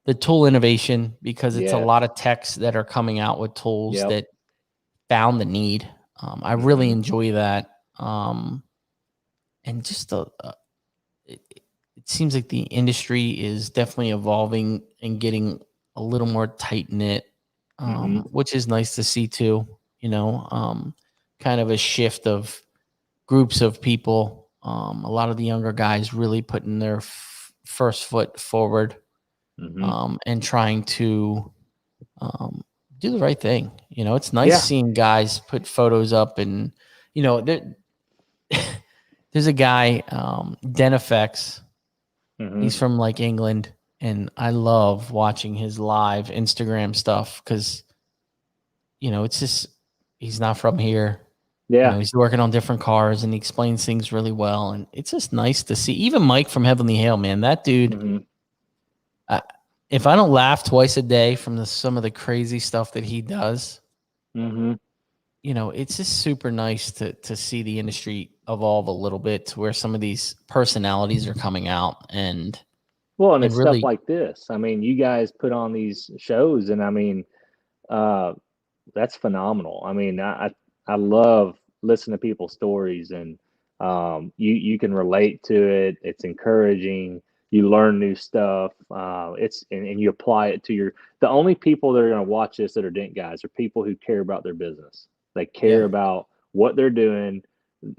Speaker 1: the tool innovation because it's a lot
Speaker 2: Yes.
Speaker 1: of techs that are coming out with tools
Speaker 2: Yep.
Speaker 1: that found the need. I really
Speaker 2: Hmm.
Speaker 1: enjoy that. And just it, it seems like the industry is definitely evolving and getting a little more tight knit,
Speaker 2: Hmm.
Speaker 1: which is nice to see too. You know, kind of a shift of groups of people. A lot of the younger guys really putting their first foot forward
Speaker 2: Hmm.
Speaker 1: and trying to um, do the right thing. You know, it's nice
Speaker 2: Yeah.
Speaker 1: seeing guys put photos up, and you know, there's a guy, Dent Effects.
Speaker 2: Hmm.
Speaker 1: He's from like England, and I love watching his live Instagram stuff because you know it's just he's not from here. You know,
Speaker 2: Yeah.
Speaker 1: he's working on different cars and he explains things really well. And it's just nice to see. Even Mike from Heavenly Hail, man, that dude,
Speaker 2: Hmm.
Speaker 1: uh, if I don't laugh twice a day from some of the crazy stuff that he does,
Speaker 2: Hmm.
Speaker 1: you know, it's just super nice to see the industry evolve a little bit to where some of these personalities are coming out
Speaker 2: Well, and
Speaker 1: and
Speaker 2: it's stuff
Speaker 1: really,
Speaker 2: like this. I mean, you guys put on these shows, and I mean, uh, that's phenomenal. I mean, I love listening to people's stories, and you can relate to it. It's encouraging. You learn new stuff. And you apply it to your. The only people that are going to watch this that are dent guys are people who care about their business. They care
Speaker 1: yeah,
Speaker 2: about what they're doing.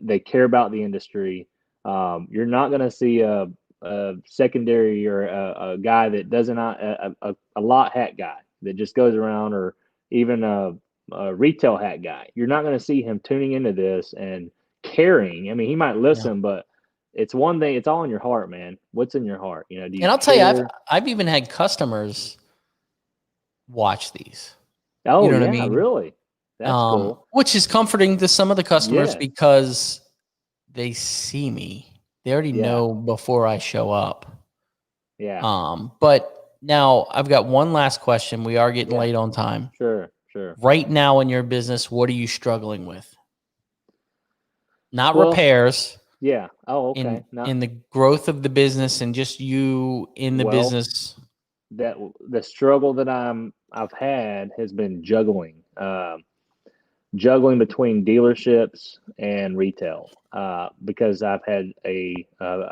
Speaker 2: They care about the industry. You're not going to see a secondary or a guy that doesn't a lot hat guy that just goes around, or even a retail hat guy. You're not going to see him tuning into this and caring. I mean, he might
Speaker 1: yeah.
Speaker 2: listen, but it's one thing. It's all in your heart, man. What's in your heart? Do you
Speaker 1: And I'll tell you,
Speaker 2: care?
Speaker 1: I've even had customers watch these. You
Speaker 2: Oh
Speaker 1: know what I
Speaker 2: yeah,
Speaker 1: mean?
Speaker 2: really. That's cool.
Speaker 1: Which is comforting to some of the customers
Speaker 2: Yes.
Speaker 1: because they see me. They already
Speaker 2: Yeah.
Speaker 1: know before I show up.
Speaker 2: Yeah.
Speaker 1: But now I've got one last question. We are getting
Speaker 2: Yeah.
Speaker 1: late on time.
Speaker 2: Sure. Sure.
Speaker 1: Right now in your business, what are you struggling with? Not
Speaker 2: Well.
Speaker 1: repairs,
Speaker 2: Yeah. Oh, okay. Not
Speaker 1: in the growth of the business and just you in the
Speaker 2: well.
Speaker 1: business.
Speaker 2: That the struggle that I've had has been juggling between dealerships and retail, because I've had a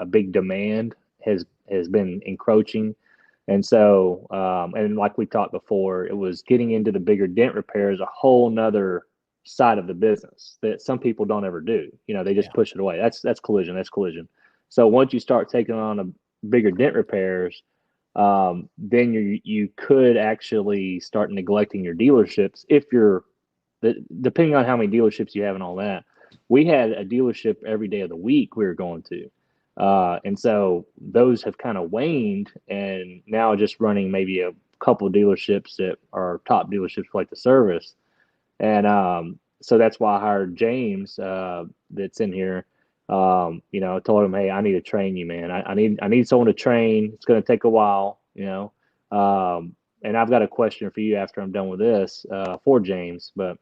Speaker 2: big demand has been encroaching, and so and like we talked before, it was getting into the bigger dent repairs, a whole nother side of the business that some people don't ever do. They just
Speaker 1: Yeah.
Speaker 2: push it away. That's collision. That's collision. So once you start taking on a bigger dent repairs, then you could actually start neglecting your dealerships if you're depending on how many dealerships you have and all that. We had a dealership every day of the week we were going to. And so those have kind of waned, and now just running maybe a couple of dealerships that are top dealerships like the service. And so that's why I hired James, that's in here. I told him, hey, I need to train you, man. I need someone to train. It's going to take a while, and I've got a question for you after I'm done with this, for James, but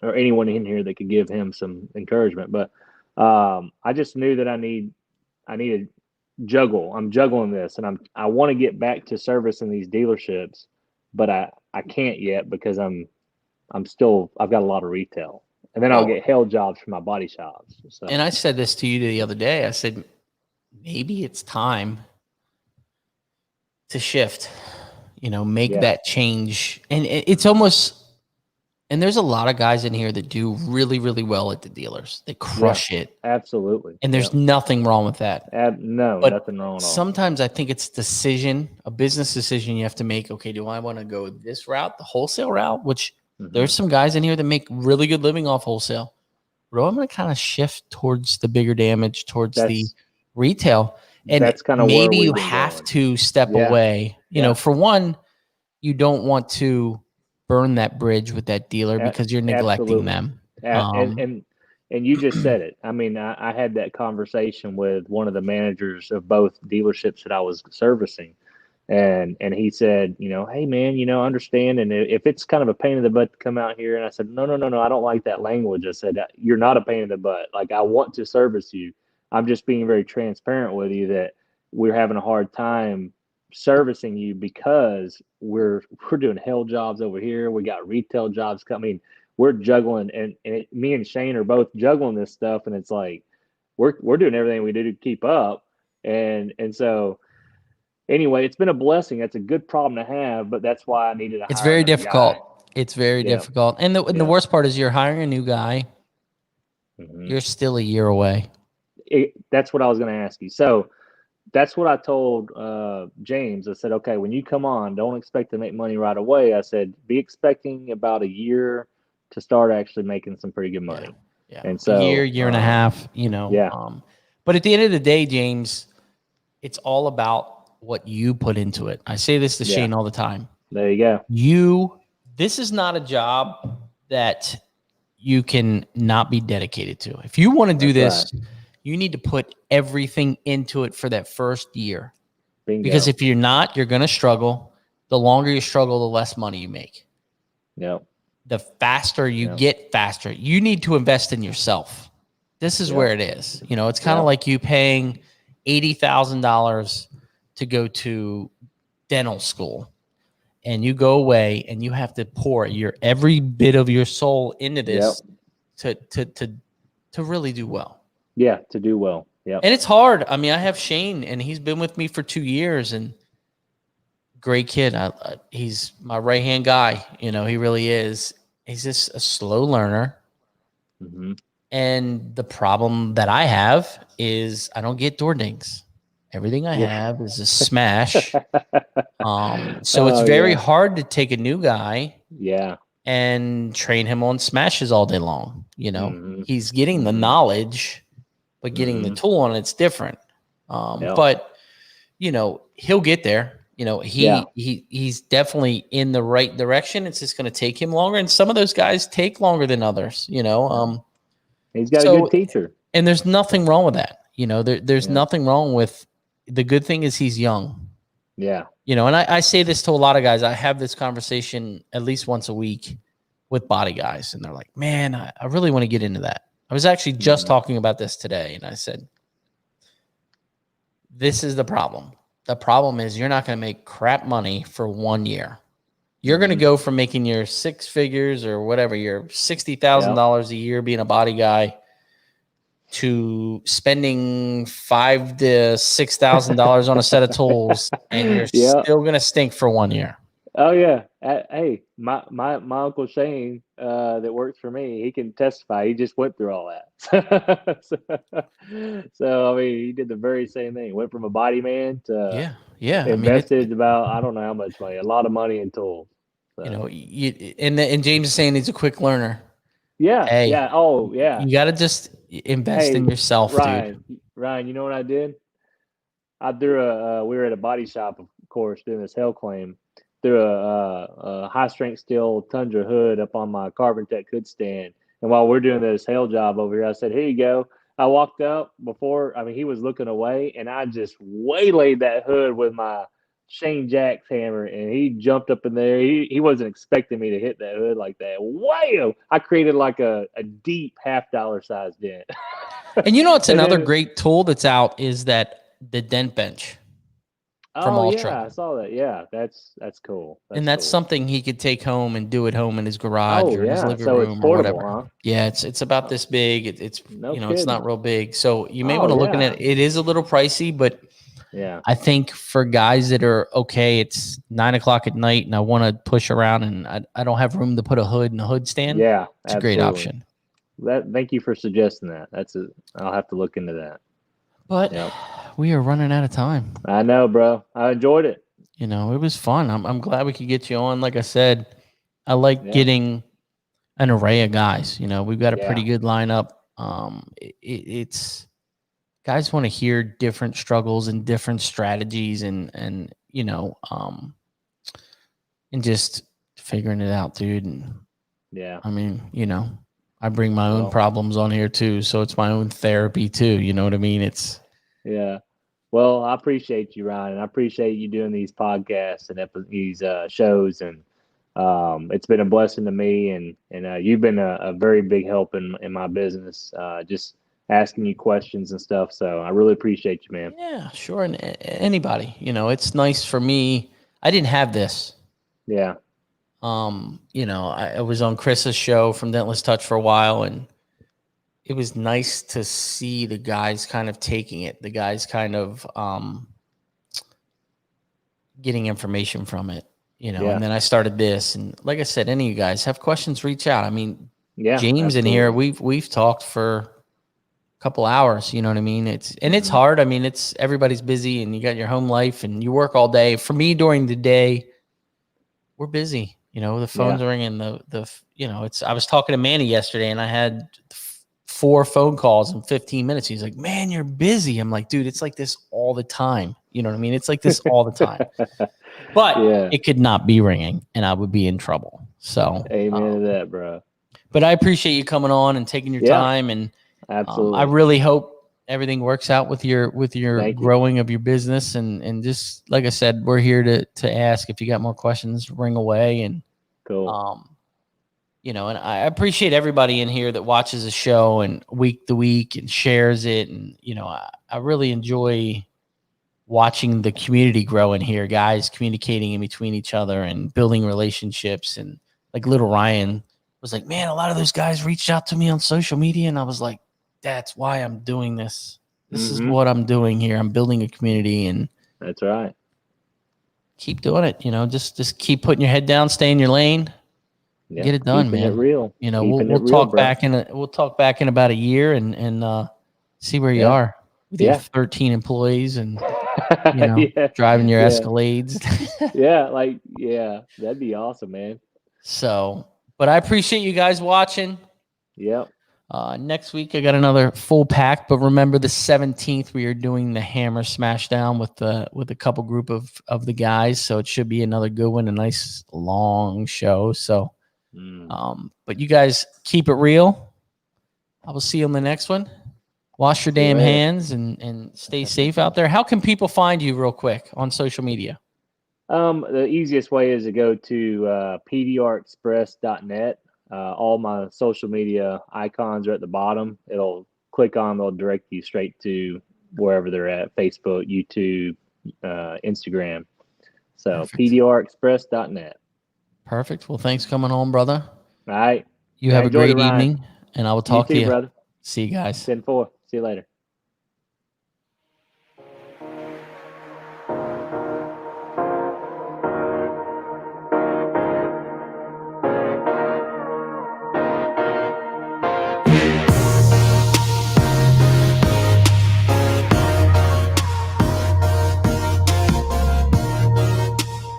Speaker 2: or anyone in here that could give him some encouragement. But I just knew that I need to juggle. I'm juggling this, and I want to get back to servicing these dealerships, but I can't yet because I've got a lot of retail, and then I'll
Speaker 1: Well,
Speaker 2: get held jobs for my body shops. So
Speaker 1: and I said this to you the other day. I said, maybe it's time to shift, make
Speaker 2: yeah,
Speaker 1: that change. And it's almost, and there's a lot of guys in here that do really, really well at the dealers. They
Speaker 2: yeah,
Speaker 1: crush it.
Speaker 2: absolutely.
Speaker 1: And there's
Speaker 2: Yep.
Speaker 1: nothing wrong with that.
Speaker 2: No,
Speaker 1: But
Speaker 2: nothing wrong at all.
Speaker 1: sometimes I think it's a business decision you have to make. Okay, do I want to go this route, the wholesale route, which there's some guys in here that make really good living off wholesale. But I'm going to kind of shift towards the bigger damage, towards the retail. And
Speaker 2: That's kind of where
Speaker 1: maybe you
Speaker 2: we've been
Speaker 1: have
Speaker 2: going.
Speaker 1: to step
Speaker 2: Yeah.
Speaker 1: away.
Speaker 2: Yeah.
Speaker 1: For one, you don't want to burn that bridge with that dealer because you're neglecting
Speaker 2: Absolutely.
Speaker 1: them.
Speaker 2: And you just said it. I mean, I had that conversation with one of the managers of both dealerships that I was servicing, and he said, hey man, understand, and if it's kind of a pain in the butt to come out here, and I said, no, no, no, no, I don't like that language. I said, you're not a pain in the butt. Like, I want to service you. I'm just being very transparent with you that we're having a hard time servicing you because we're doing hell jobs over here. We got retail jobs coming. We're juggling, and me and Shane are both juggling this stuff, and it's like we're doing everything we do to keep up, and so anyway, it's been a blessing. That's a good problem to have, but that's why I needed to
Speaker 1: It's
Speaker 2: hire
Speaker 1: very
Speaker 2: another guy.
Speaker 1: difficult. It's very
Speaker 2: Yeah,
Speaker 1: difficult. And the
Speaker 2: yeah.
Speaker 1: worst part is you're hiring a new guy.
Speaker 2: Mm-hmm.
Speaker 1: You're still a year away.
Speaker 2: That's what I was going to ask you. So that's what I told James. I said, okay, when you come on, don't expect to make money right away. I said, be expecting about a year to start actually making some pretty good money.
Speaker 1: Yeah.
Speaker 2: And
Speaker 1: A year,
Speaker 2: so,
Speaker 1: year and a half,
Speaker 2: yeah.
Speaker 1: But at the end of the day, James, it's all about what you put into it. I say this to
Speaker 2: Yeah.
Speaker 1: Shane all the time.
Speaker 2: There you go.
Speaker 1: This is not a job that you can not be dedicated to. If you want to do this, you need to put everything into it for that first year.
Speaker 2: Bingo.
Speaker 1: Because if you're not, you're going to struggle. The longer you struggle, the less money you make.
Speaker 2: Yep.
Speaker 1: The faster you get faster. You need to invest in yourself. This is where it is. It's kind of like you paying $80,000 to go to dental school, and you go away and you have to pour every bit of your soul into this to really do well.
Speaker 2: Yeah, to do well. Yeah.
Speaker 1: And it's hard. I mean, I have Shane, and he's been with me for 2 years, and great kid. He's my right-hand guy. He really is. He's just a slow learner.
Speaker 2: Mm-hmm.
Speaker 1: And the problem that I have is I don't get door dings. Everything I have is a smash. So it's very hard to take a new guy and train him on smashes all day long. He's getting the knowledge, but getting the tool on it's different. But he'll get there. He's definitely in the right direction. It's just going to take him longer, and some of those guys take longer than others. He's
Speaker 2: got a good teacher,
Speaker 1: and there's nothing wrong with that. There's nothing wrong with. The good thing is he's young.
Speaker 2: Yeah.
Speaker 1: And I say this to a lot of guys. I have this conversation at least once a week with body guys, and they're like, "Man, I really want to get into that." I was actually just talking about this today, and I said, "This is the problem. The problem is you're not going to make crap money for 1 year. You're going to go from making your 6 figures or whatever, your $60,000 a year being a body guy, to spending $5,000 to $6,000 on a set of tools, and you're still going to stink for 1 year."
Speaker 2: Oh yeah. Hey, my Uncle Shane, that works for me, he can testify. He just went through all that. so I mean, he did the very same thing. Went from a body man to invested about, I don't know how much money, a lot of money in tools. So.
Speaker 1: And James is saying he's a quick learner.
Speaker 2: Yeah.
Speaker 1: Hey,
Speaker 2: yeah. Oh yeah.
Speaker 1: You got to just invest in yourself,
Speaker 2: Ryan,
Speaker 1: dude.
Speaker 2: Ryan, you know what I did? I threw we were at a body shop, of course, doing this hell claim. Threw a high strength steel Tundra hood up on my Carbon Tech hood stand, And while we're doing this hail job over here, I said, "Here you go." I walked up before. I mean, he was looking away, and I just waylaid that hood with my Shane Jack's hammer, and he jumped up in there. He wasn't expecting me to hit that hood like that. Wham! I created like a deep $50 size dent.
Speaker 1: And you know, it's
Speaker 2: And
Speaker 1: another
Speaker 2: then,
Speaker 1: great tool that's out is the dent bench from
Speaker 2: oh yeah,
Speaker 1: Ultra.
Speaker 2: I saw that. Yeah, that's cool.
Speaker 1: And that's
Speaker 2: cool.
Speaker 1: something he could take home and do at home in his garage
Speaker 2: Oh
Speaker 1: or in his
Speaker 2: yeah,
Speaker 1: living
Speaker 2: so it's
Speaker 1: room or
Speaker 2: portable,
Speaker 1: whatever.
Speaker 2: huh?
Speaker 1: Yeah, it's about this big. It's
Speaker 2: No
Speaker 1: it's not
Speaker 2: kidding.
Speaker 1: real big. So you may
Speaker 2: Oh
Speaker 1: want to look at
Speaker 2: yeah,
Speaker 1: it. It is a little pricey, but
Speaker 2: yeah,
Speaker 1: I think for guys that are okay, it's 9 o'clock at night and I want to push around and I don't have room to put a hood in a hood stand.
Speaker 2: yeah.
Speaker 1: It's a great
Speaker 2: Absolutely.
Speaker 1: option.
Speaker 2: Thank you for suggesting that. I'll have to look into that.
Speaker 1: But
Speaker 2: Yep.
Speaker 1: we are running out of time.
Speaker 2: I know, bro. I enjoyed it.
Speaker 1: You know, it was fun. I'm glad we could get you on. Like I said, I like
Speaker 2: Yeah.
Speaker 1: getting an array of guys. You know, we've got a
Speaker 2: Yeah.
Speaker 1: pretty good lineup. It's guys want to hear different struggles and different strategies and you know, and just figuring it out, dude. And
Speaker 2: Yeah.
Speaker 1: I mean, you know, I bring my own
Speaker 2: Well,
Speaker 1: problems on here too, so it's my own therapy too. You know what I mean? It's
Speaker 2: yeah. Well, I appreciate you, Ryan. I appreciate you doing these podcasts and these shows, and it's been a blessing to me. And you've been a very big help in my business. Just asking you questions and stuff. So I really appreciate you, man.
Speaker 1: yeah, sure. And anybody, you know, it's nice for me. I didn't have this.
Speaker 2: Yeah.
Speaker 1: You know, I was on Chris's show from Dentless Touch for a while, and it was nice to see the guys kind of taking it, the guys kind of getting information from it, you know.
Speaker 2: Yeah.
Speaker 1: And then I started this, and like I said, any of you guys have questions, reach out. I mean,
Speaker 2: Yeah.
Speaker 1: James in here, we've talked for a couple hours, you know what I mean? It's hard. I mean, it's everybody's busy and you got your home life and you work all day. For me during the day, we're busy. You know, the phone's ringing, you know, I was talking to Manny yesterday and I had 4 phone calls in 15 minutes. He's like, "Man, you're busy." I'm like, "Dude, it's like this all the time." You know what I mean? It's like this all the time. But it could not be ringing and I would be in trouble. So
Speaker 2: amen to that, bro.
Speaker 1: But I appreciate you coming on and taking your time, and
Speaker 2: absolutely.
Speaker 1: I really hope everything works out with your
Speaker 2: Thank
Speaker 1: growing of your business. And just like I said, we're here to ask if you got more questions, ring away. And
Speaker 2: cool.
Speaker 1: You know, and I appreciate everybody in here that watches the show and week to week and shares it. And you know, I really enjoy watching the community grow in here, guys communicating in between each other and building relationships. And like little Ryan was like, "Man, a lot of those guys reached out to me on social media." And I was like, "That's why I'm doing this. This is what I'm doing here. I'm building a community." And
Speaker 2: that's right.
Speaker 1: Keep doing it. You know, just keep putting your head down, stay in your lane, get it done, man.
Speaker 2: It real.
Speaker 1: You know, we'll talk back in about a year and see where you are with your 13 employees and you know, driving your Escalades.
Speaker 2: That'd be awesome, man.
Speaker 1: So, but I appreciate you guys watching.
Speaker 2: Yep.
Speaker 1: Next week I got another full pack, but remember the 17th we are doing the Hammer Smashdown with a couple group of the guys, so it should be another good one, a nice long show. So, but you guys keep it real. I will see you on the next one. Wash your damn hands and stay safe out there. How can people find you real quick on social media?
Speaker 2: The easiest way is to go to pdrexpress.net. All my social media icons are at the bottom. It'll direct you straight to wherever they're at: Facebook, YouTube, Instagram. So pdrexpress.net.
Speaker 1: Perfect. Well, thanks for coming on, brother.
Speaker 2: All right.
Speaker 1: You have a great evening, and I will talk to you.
Speaker 2: Brother.
Speaker 1: See you guys.
Speaker 2: 10-4. See you later.